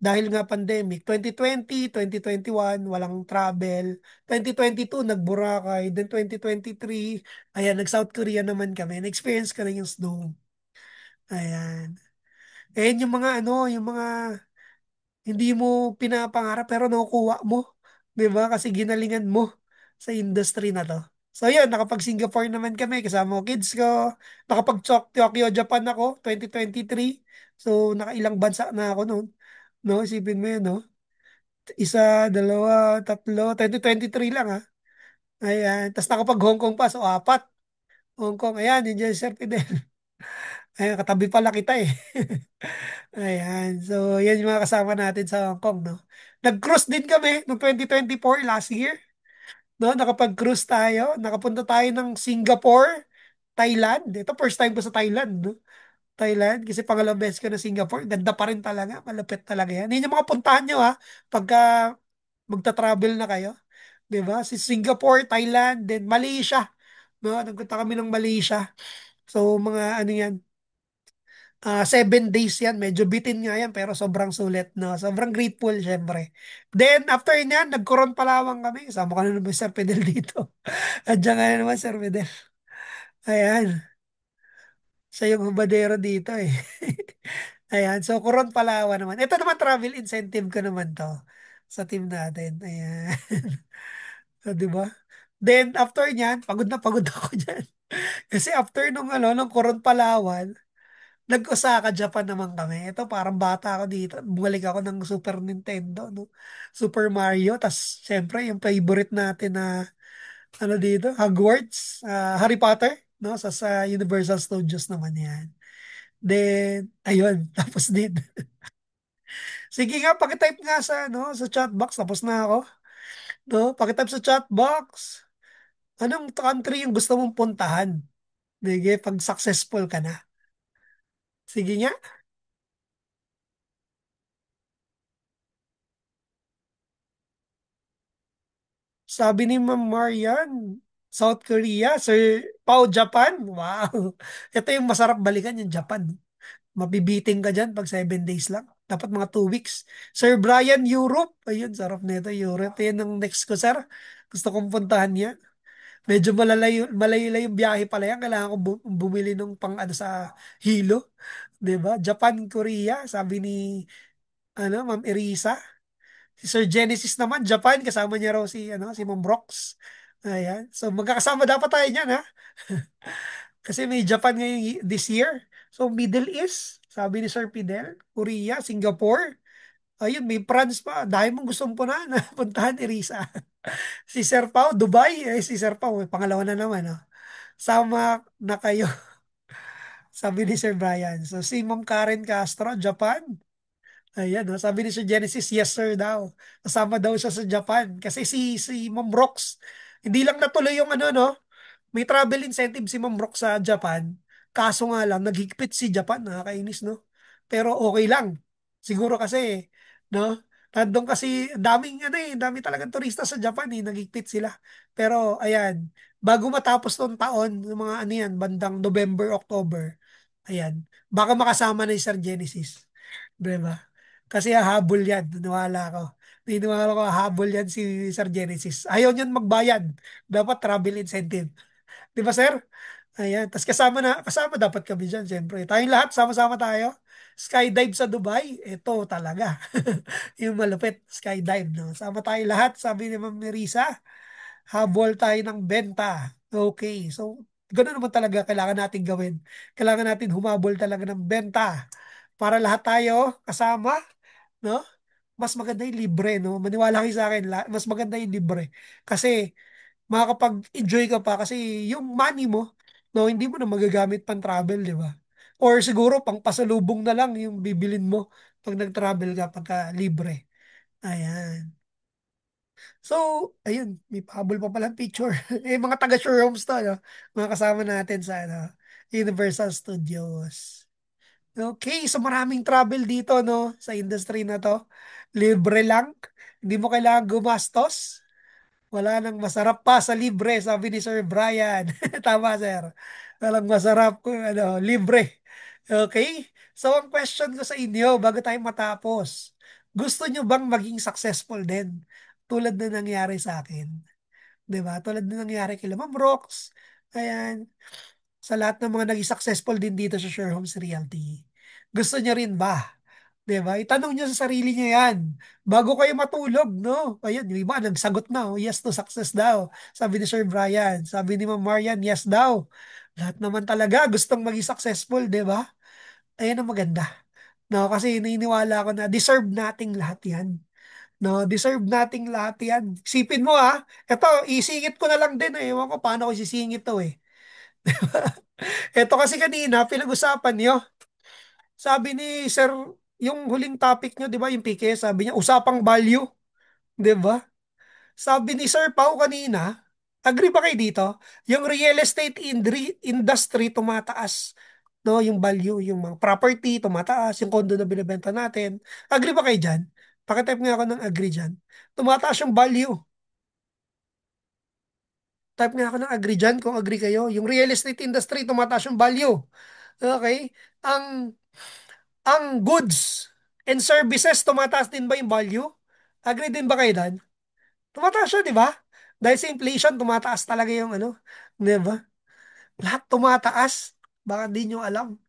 dahil nga pandemic. 2020, 2021, walang travel. 2022, nag-Boracay. Then 2023, ayan, nag-South Korea naman kami. Na-experience ko rin yung snow. Ayan. Eh, yung mga ano, yung mga hindi mo pinapangarap pero nakukuha mo. 'Di ba? Kasi ginalingan mo sa industry na to. So yun, nakapag-Singapore naman kami kasama ko kids ko. Nakapag-Tokyo, Japan ako, 2023. So nakailang bansa na ako noon. No, isipin mo yun, no? Isa, dalawa, tatlo, 2023 lang ha. Ayan. Tapos nakapag-Hong Kong pa, so apat. Hong Kong, ayan, yun dyan, Sir Fidel. Ayan, katabi pala kita eh. Ayan. So, yan yung mga kasama natin sa Hong Kong, no? Nag-cruise din kami noong 2024, last year. No? Nakapag-cruise tayo. Nakapunta tayo ng Singapore, Thailand. Ito, first time ko sa Thailand, no? Thailand, kasi pangalawang beses ko na Singapore. Ganda pa rin talaga. Malapit talaga yan. Yun yung mga puntahan nyo, ha? Pagka magta-travel na kayo. 'Di ba? Si Singapore, Thailand, then Malaysia. No? Nagpunta kami ng Malaysia. So, mga ano yan, 7 days yan. Medyo bitin nga yan, pero sobrang sulit, no? Sobrang grateful, syempre. Then, after nyan, nag-Coron Palawang kami. Kasama ka na naman, Sir Fidel, dito. Andiyan ka na naman, Sir Fidel. Ayan. Siya yung hubadero dito, eh. Ayan. So, Coron Palawan naman. Ito naman, travel incentive ko naman to sa team natin. Ayan. So, di ba? Then, after nyan, pagod na pagod ako dyan. Kasi after nung Coron Palawan, nag-Osaka, Japan naman kami. Ito, parang bata ako dito. Bumalik ako ng Super Nintendo, no? Super Mario. Tas, syempre, yung favorite natin na, ano dito, Hogwarts, Harry Potter, no? Sa Universal Studios naman yan. Then, ayun, tapos din. Sige nga, pakitype nga sa chat box. Tapos na ako. No? Pakitype sa chat box. Anong country yung gusto mong puntahan? Sige, pag successful ka na. Sige nga. Sabi ni Ma'am Marian, South Korea, Sir Pao, Japan. Wow. Ito yung masarap balikan, yung Japan. Mabibiting ka dyan pag 7 days lang. Dapat mga 2 weeks. Sir Brian, Europe. Ayun, sarap nito, Europe. Yan ang next ko, sir. Gusto kong puntahan yan. Medyo malalayo, malayo yung biyahe pala yan. Kailangan ko bumili ng pang ano sa hilo. 'Di ba? Japan, Korea, sabi ni Ma'am Erisa. Si Sir Genesis naman, Japan, kasama niya raw si Ma'am Brox. Ayan. So magkakasama dapat tayo niyan, ha? Kasi may Japan ngayon this year. So Middle East, sabi ni Sir Fidel, Korea, Singapore. Ayun, may France pa. Dahil mong gustong punahan, puntahan, Erisa. Si Sir Pao, Dubai. Si Sir Pao, pangalawa na naman. Oh. Sama na kayo, sabi ni Sir Brian. So si Ma'am Karen Castro, Japan. Ayan, no? Sabi ni Sir Genesis, yes sir daw. Kasama daw siya sa Japan. Kasi si Ma'am Rox, hindi lang natuloy yung no? May travel incentive si Ma'am Rox sa Japan. Kaso nga lang, naghigpit si Japan. Nakakainis, no? Pero okay lang. Siguro kasi, no? Nandun kasi, dami talagang turista sa Japan, eh. Naghigpit sila. Pero, ayan, bago matapos tong taon, yung mga ano yan, bandang November, October, ayan, baka makasama na yung Sir Genesis. Diba? Kasi hahabol yan. Naniwala ako. Niniwala ko hahabol yan si Sir Genesis. Ayaw niyan magbayad. Dapat travel incentive. Di ba, sir? Ayan. Tapos kasama dapat kami dyan, siyempre. Tayong lahat, sama-sama tayo. Skydive sa Dubai. Ito talaga. Yung malupit, skydive, no? Sama tayo lahat, sabi ni Ma'am Nerissa. Habol tayo ng benta. Okay. So, ganoon naman talaga kailangan natin gawin. Kailangan natin humabol talaga ng benta para lahat tayo kasama, no? Mas maganda yung libre, no? Maniwala kayo sa akin, mas maganda yung libre. Kasi makakapag-enjoy ka pa kasi yung money mo, no, hindi mo na magagamit pang travel, di ba? Or siguro pang pasalubong na lang yung bibilin mo pag nag-travel ka pagka libre. Ayan. So, ayun, may pahabol pa palang picture. Mga taga-showrooms to, no? Mga kasama natin sa Universal Studios. Okay, so maraming travel dito, no? Sa industry na to. Libre lang. Hindi mo kailangan gumastos. Wala nang masarap pa sa libre, sabi ni Sir Brian. Tama, sir. Walang masarap kung libre. Okay? So, ang question ko sa inyo, bago tayo matapos, gusto nyo bang maging successful din? Tulad na nangyari sa akin. 'Di ba? Tulad na nangyari kay Ma'am Rox. Ayan. Sa lahat ng mga naging successful din dito sa Share Homes Realty. Gusto niya rin ba? 'Di ba? Itanong niyo sa sarili niyo 'yan bago kayo matulog, no? Ayun, yung iba nagsagot na, oh, yes to success daw. Sabi ni Sir Brian, sabi ni Ma'am Marian, yes daw. Lahat naman talaga gustong maging successful, 'di ba? Ayan ang maganda. No, kasi naniniwala ako na deserve nating lahat 'yan. No, deserve nating lahat 'yan. Isipin mo ito isingit ko na lang din ewan ko paano ko sisingit 'to eh. Ito kasi kanina pinag-usapan niyo. Sabi ni Sir, yung huling topic nyo, di ba, yung PK, sabi niya, usapang value, di ba? Sabi ni Sir Pau kanina, agree ba kayo dito? Yung real estate industry tumataas. No, yung value, yung mga property tumataas, yung condo na binibenta natin. Agree ba kayo dyan? Pakitype nga ako ng agree dyan. Tumataas yung value. Type nga ako ng agree dyan kung agree kayo. Yung real estate industry tumataas yung value. Okay? Ang ang goods and services, tumataas din ba yung value? Agree din ba kayo doon? Tumataas siya, di ba? Dahil sa inflation, tumataas talaga yung ano, di ba? Lahat tumataas. Baka di nyo alam.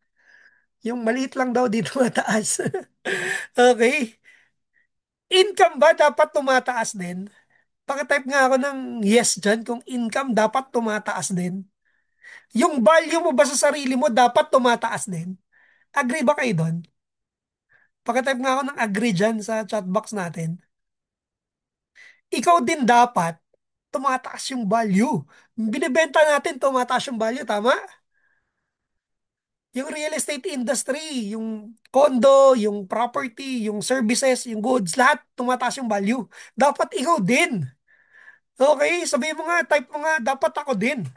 Yung maliit lang daw di tumataas. Okay. Income ba dapat tumataas din? Pakitype nga ako ng yes dyan kung income dapat tumataas din. Yung value mo ba sa sarili mo dapat tumataas din? Agree ba kayo doon? Pakitype nga ako ng agree dyan sa chat box natin. Ikaw din dapat tumataas yung value. Binibenta natin, tumataas yung value, tama? Yung real estate industry, yung condo, yung property, yung services, yung goods, lahat tumataas yung value. Dapat ikaw din. Okay? Sabihin mo nga, type mo nga, dapat ako din.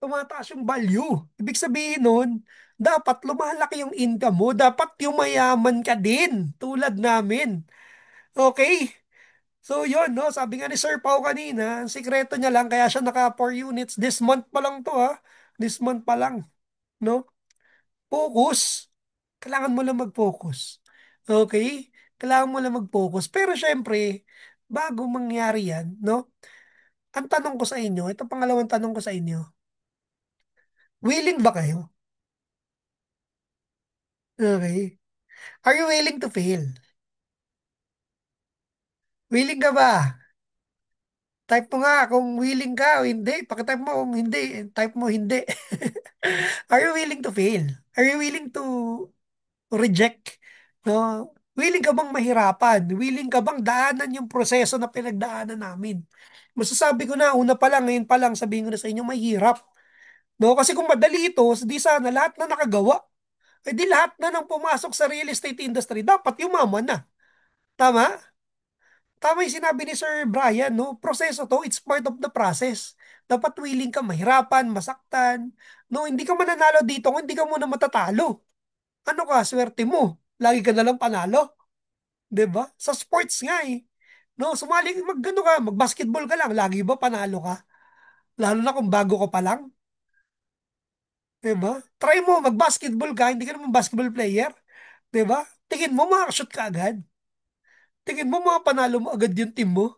Tumataas yung value. Ibig sabihin nun, dapat lumalaki yung income mo. Dapat yumayaman ka din, tulad namin. Okay? So yun, no? Sabi nga ni Sir Pau kanina, ang sikreto niya lang, kaya siya naka 4 units. This month pa lang to ha. This month pa lang, no? Focus. Kailangan mo lang mag-focus. Okay? Kailangan mo lang mag-focus. Pero syempre, bago mangyari yan, no? Ang tanong ko sa inyo, ito pangalawang tanong ko sa inyo, willing ba kayo? Okay. Are you willing to fail? Willing ka ba? Type mo nga kung willing ka o hindi. Pakitype mo kung hindi. Type mo hindi. Are you willing to fail? Are you willing to reject? No? Willing ka bang mahirapan? Willing ka bang daanan yung proseso na pinagdaanan namin? Masasabi ko na, una pa lang, ngayon pa lang, sabihin ko na sa inyo, mahirap. No? Kasi kung madali ito, di sana lahat na nakagawa. Eh di lahat na nang pumasok sa real estate industry, dapat yumaman na. Tama? Tama yung sinabi ni Sir Brian, no? Proseso to, it's part of the process. Dapat willing ka mahirapan, masaktan. No, hindi ka mananalo dito kung hindi ka muna matatalo. Ano ka, swerte mo. Lagi ka nalang panalo. 'Di ba? Sa sports nga eh. No, magano ka, mag-basketball ka lang, lagi ba panalo ka? Lalo na kung bago ka pa lang. 'Di ba? Try mo, mag-basketball ka, hindi ka naman basketball player. 'Di ba? Tingin mo, makakashoot ka agad. Tingin mo, mga panalo mo agad yung team mo.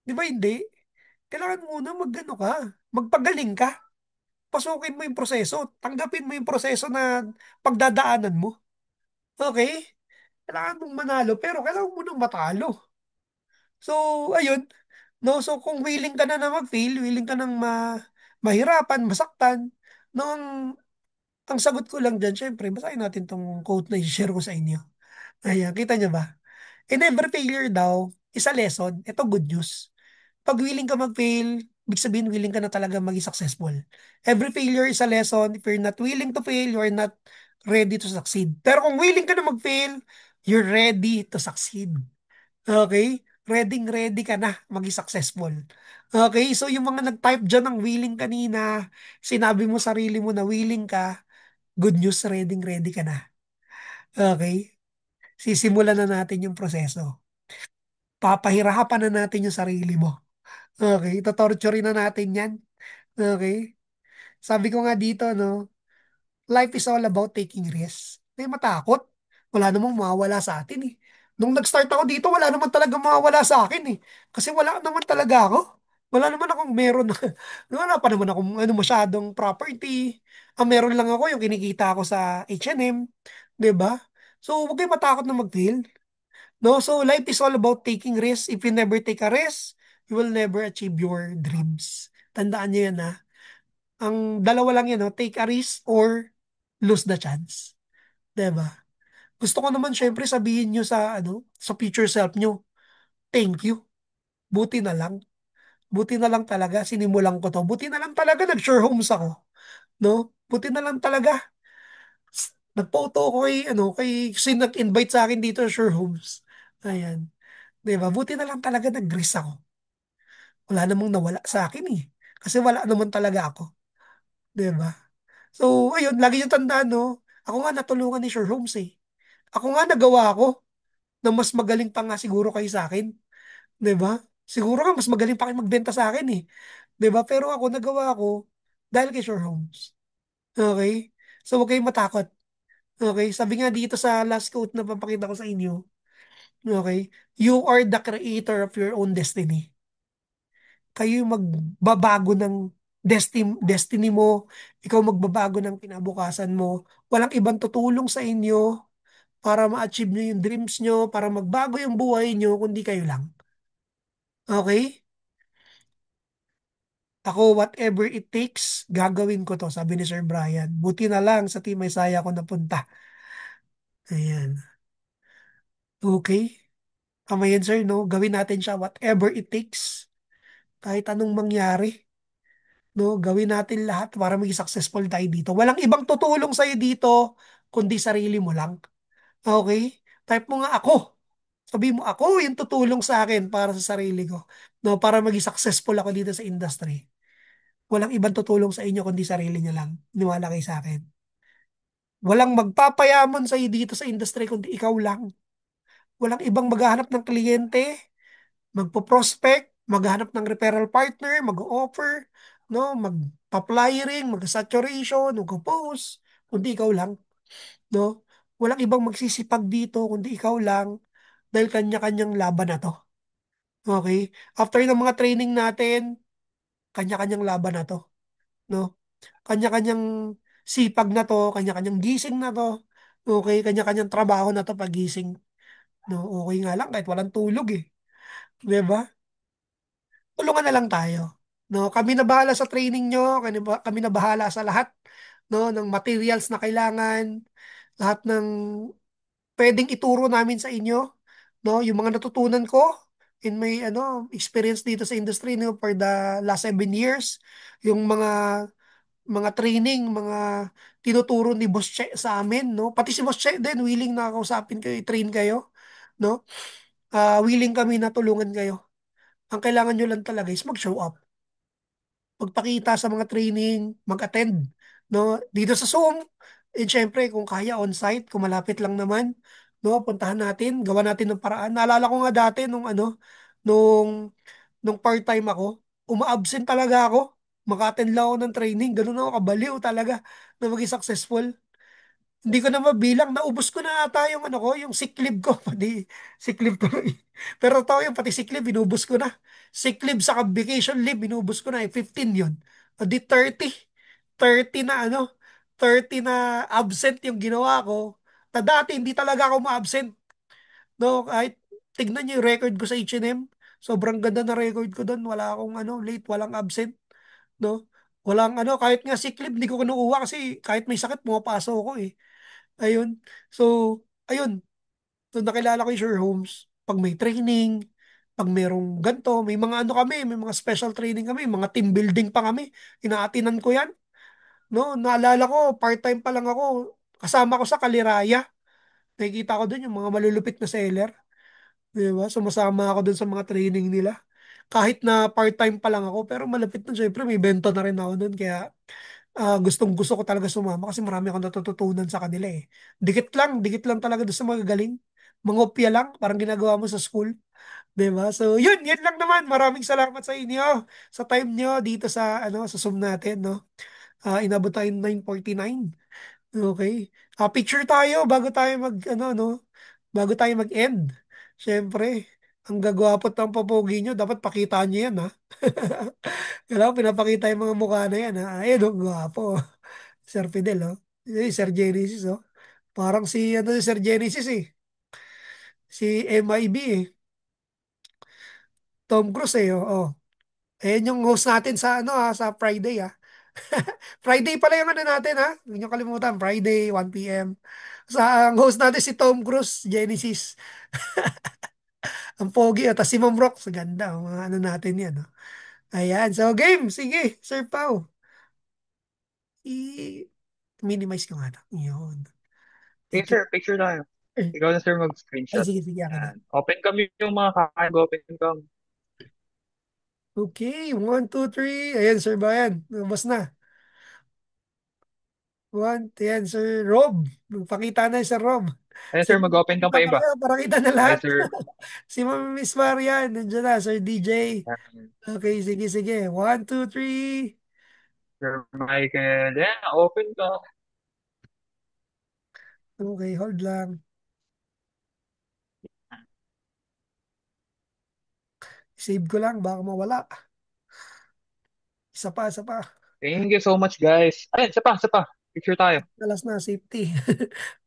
'Di ba hindi? Kailangan muna magano ka, magpagaling ka. Pasukin mo yung proseso, tanggapin mo yung proseso na pagdadaanan mo. Okay? Kailangan mong manalo, pero kailangan mo nang matalo. So, ayun. No, so kung willing ka na mag-fail, willing ka nang mahirapan, masaktan, no, ang sagot ko lang dyan, syempre, basahin natin tong quote na i-share ko sa inyo. Ayan, kita nyo ba? In every failure daw, is a lesson. Ito good news. Pag willing ka mag-fail, ibig sabihin willing ka na talaga maging successful. Every failure is a lesson. If you're not willing to fail, you're not ready to succeed. Pero kung willing ka na mag-fail, you're ready to succeed. Okay? Ready ka na maging successful. Okay? So yung mga nag-type dyan ng willing kanina, sinabi mo sarili mo na willing ka, good news, ready ka na. Okay? Sisimulan na natin yung proseso. Papahirapan na natin yung sarili mo. Okay? Tatorturin na natin yan. Okay? Sabi ko nga dito, no, life is all about taking risks. May matakot. Wala namang mawawala sa atin eh. Nung nag-start ako dito, wala naman talaga mawawala sa akin eh. Kasi wala naman talaga ako. Wala naman akong meron na, wala pa naman akong ano masyadong property. Ang meron lang ako yung kinikita ko sa H&M, 'di ba? So, huwag kayong matakot na mag-fail. No, so life is all about taking risks. If you never take a risk, you will never achieve your dreams. Tandaan niyo yan ha. Ang dalawa lang yan, no? Take a risk or lose the chance. 'Di ba? Gusto ko naman syempre sabihin niyo sa sa future self niyo, thank you. Buti na lang. Buti na lang talaga sinimulan ko to. Buti na lang talaga nag-sure homes ako, no? Buti na lang talaga nagphoto ko kay kasi nag-invite sa akin dito sa Sure Homes. Ayan. 'Di ba? Buti na lang talaga nag-risk ako. Wala namang nawala sa akin eh. Kasi wala naman talaga ako. 'Di ba? So, ayun, lagi yung tandaan, no? Ako nga natulungan ni Sure Homes eh. Ako nga nagawa ako na mas magaling pa nga siguro kayo sa akin. 'Di ba? Siguro nga mas magaling pa kayo magbenta sa akin eh. 'Di ba? Pero ako nagawa ko dahil kay Sure Homes. Okay? So, huwag kayong matakot. Okay? Sabi nga dito sa last quote na papakita ko sa inyo, okay? You are the creator of your own destiny. Kayo yung magbabago ng destiny mo. Ikaw magbabago ng kinabukasan mo. Walang ibang tutulong sa inyo para ma-achieve nyo yung dreams nyo, para magbago yung buhay nyo, kundi kayo lang. Okay? Ako, whatever it takes, gagawin ko to, sabi ni Sir Brian. Buti na lang sa Team Isaiah ako napunta. Ayan. Okay? Tama yan, sir, no? Gawin natin siya whatever it takes. Kahit anong mangyari, no? Gawin natin lahat para maging successful tayo dito. Walang ibang tutulong sa'yo dito, kundi sarili mo lang. Okay? Type mo nga ako. Sabi mo, ako yung tutulong sa akin para sa sarili ko. No? Para maging successful ako dito sa industry. Walang ibang tutulong sa inyo kundi sarili niyo lang. Niwala kayo sa akin. Walang magpapayaman sa iyo dito sa industry kundi ikaw lang. Walang ibang maghahanap ng kliyente, magpo-prospect, maghahanap ng referral partner, mag-offer, no, magpa-flyering, mag-saturation, mag-post, kundi ikaw lang, no? Walang ibang magsisipag dito kundi ikaw lang dahil kanya-kanyang laban na to. Okay? After ng mga training natin, kanya-kanyang laban na to, no? Kanya-kanyang sipag na to, kanya-kanyang gising na to. Okay, kanya-kanyang trabaho na to pagising. No, okay nga lang kahit walang tulog eh. 'Di ba? Tulungan na lang tayo. No, kami na bahala sa training nyo, kami na bahala sa lahat, no, ng materials na kailangan, lahat ng pwedeng ituro namin sa inyo, no, yung mga natutunan ko in my experience dito sa industry no for the last 7 years, yung mga training, mga tinuturo ni Boss Che sa amin, no? Pati si Boss Che din willing na kausapin kayo, i-train kayo, no? Willing kami na tulungan kayo. Ang kailangan nyo lang talaga is mag-show up, magpakita sa mga training, mag-attend, no? Dito sa Zoom, syempre kung kaya on-site, kung malapit lang naman, no, puntahan natin, gawa natin ng paraan. Naalala ko nga dati nung nung part-time ako, uma-absent talaga ako. Maka-attend lang ako ng training, ganun ako kabaliw talaga na maging successful. Hindi ko na mabilang, naubos ko na ata yung yung sick leave ko, pati sick leave ko. Pero tao yung pati sick leave, binubos ko na. Sick leave sa vacation leave, binubos ko na, 15 yun. O di 30 na 30 na absent yung ginawa ko. Na dati hindi talaga ako ma-absent. No, kahit tignan niyo yung record ko sa H&M, sobrang ganda na record ko doon. Wala akong late, walang absent, no? Walang kahit nga sick leave, hindi ko kinukuha kasi kahit may sakit, pumapasok ako eh. Ayun. So, ayun. So, nakilala ko yung Sure Homes. Pag may training, pag merong ganto, may mga kami, may mga special training kami, mga team building pa kami. Inaatinan ko yan. No, naalala ko, part-time pa lang ako. Kasama ko sa Kaliraya. Nakikita ko doon yung mga malulupit na seller. Di ba? Sumasama ako doon sa mga training nila. Kahit na part-time pa lang ako, pero malapit na syempre, may bento na rin ako doon. Kaya gustong gusto ko talaga sumama kasi marami akong natututunan sa kanila eh. Dikit lang talaga doon sa magagaling. Mangopya lang, parang ginagawa mo sa school. 'Di ba? So, yun lang naman. Maraming salamat sa inyo sa time nyo dito sa sa Zoom natin, no. Inabot tayo 9:49. Okay. Picture tayo bago tayo mag bago tayo mag-end. Syempre. ang gagwapot ng papogi nyo. Dapat pakita nyo yan, ha? Kailangan pinapakita yung mga mukha na yan, ha? Ayun, oh, gwapo. Sir Fidel, oh. Sir Genesis, oh. Parang si, ano, si Sir Genesis, eh. Si MIB, eh. Tom Cruise, eh, oh. Oh. Ayan yung host natin sa, ano, ha, sa Friday, ha? Friday pala yung ano natin, ha? Huwag niyo kalimutan, Friday, 1 p.m. Sa, ang host natin si Tom Cruise, Genesis. Ang pogi, oh. Tapos si Ma'am Rock, sa ganda, oh. Mga ano natin yan, oh. Ayan, so game, sige, Sir Pau. I-minimize ko nga lang. Yun. Okay, Thank you. sir, picture tayo. Ikaw na, sir, Ay, mag-screenshot. sige, sige, akin na. Yan. Open cam yung mga kakain ko, open cam. Okay, 1, 2, 3. Ayan, Sir Bayan. Lumabas na. One, ayan, Sir Rob. Pakita na Sir Rob. Ayun, sir, Sige, mag-open cam pakita pa pa iba. kayo para kita na Hi, lahat. sir. Si Ma'am Miss Marian, nandiyan na, Sir DJ. Yan. Okay, sige, sige. 1, 2, 3. Sir Michael. Yan, open ka. Okay, hold lang. Save ko lang, baka mawala. Isa pa, isa pa. Thank you so much, guys. Ayun, isa pa. Picture tayo. Alas na, safety.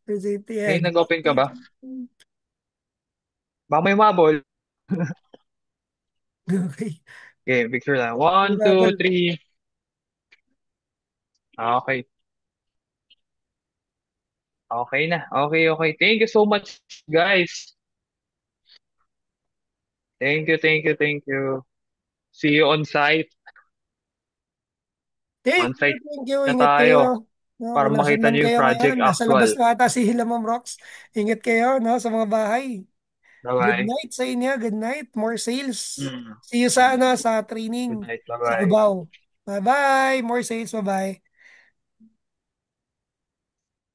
For safety Okay, yan. One, nag-open ka two, ba? three. Baka may mabol. Okay. Okay, picture lang. May 1, 2, bubble. 3. Okay. Okay na. Okay, okay. Thank you so much, guys. Thank you, thank you, thank you. See you on site. On site Thank you. na Ingat kayo. tayo No, para wala makita man niyo yung kayo ngayon. project Nasa labas actual. na ata si Ma'am Rox. Ingat kayo, no, sa mga bahay. Good Bye-bye. night sa inyo. Good night. More sales. Mm. See you sa, ano, sa Good training night. sa Bye-bye. Cubao. Bye-bye. More sales. Bye-bye.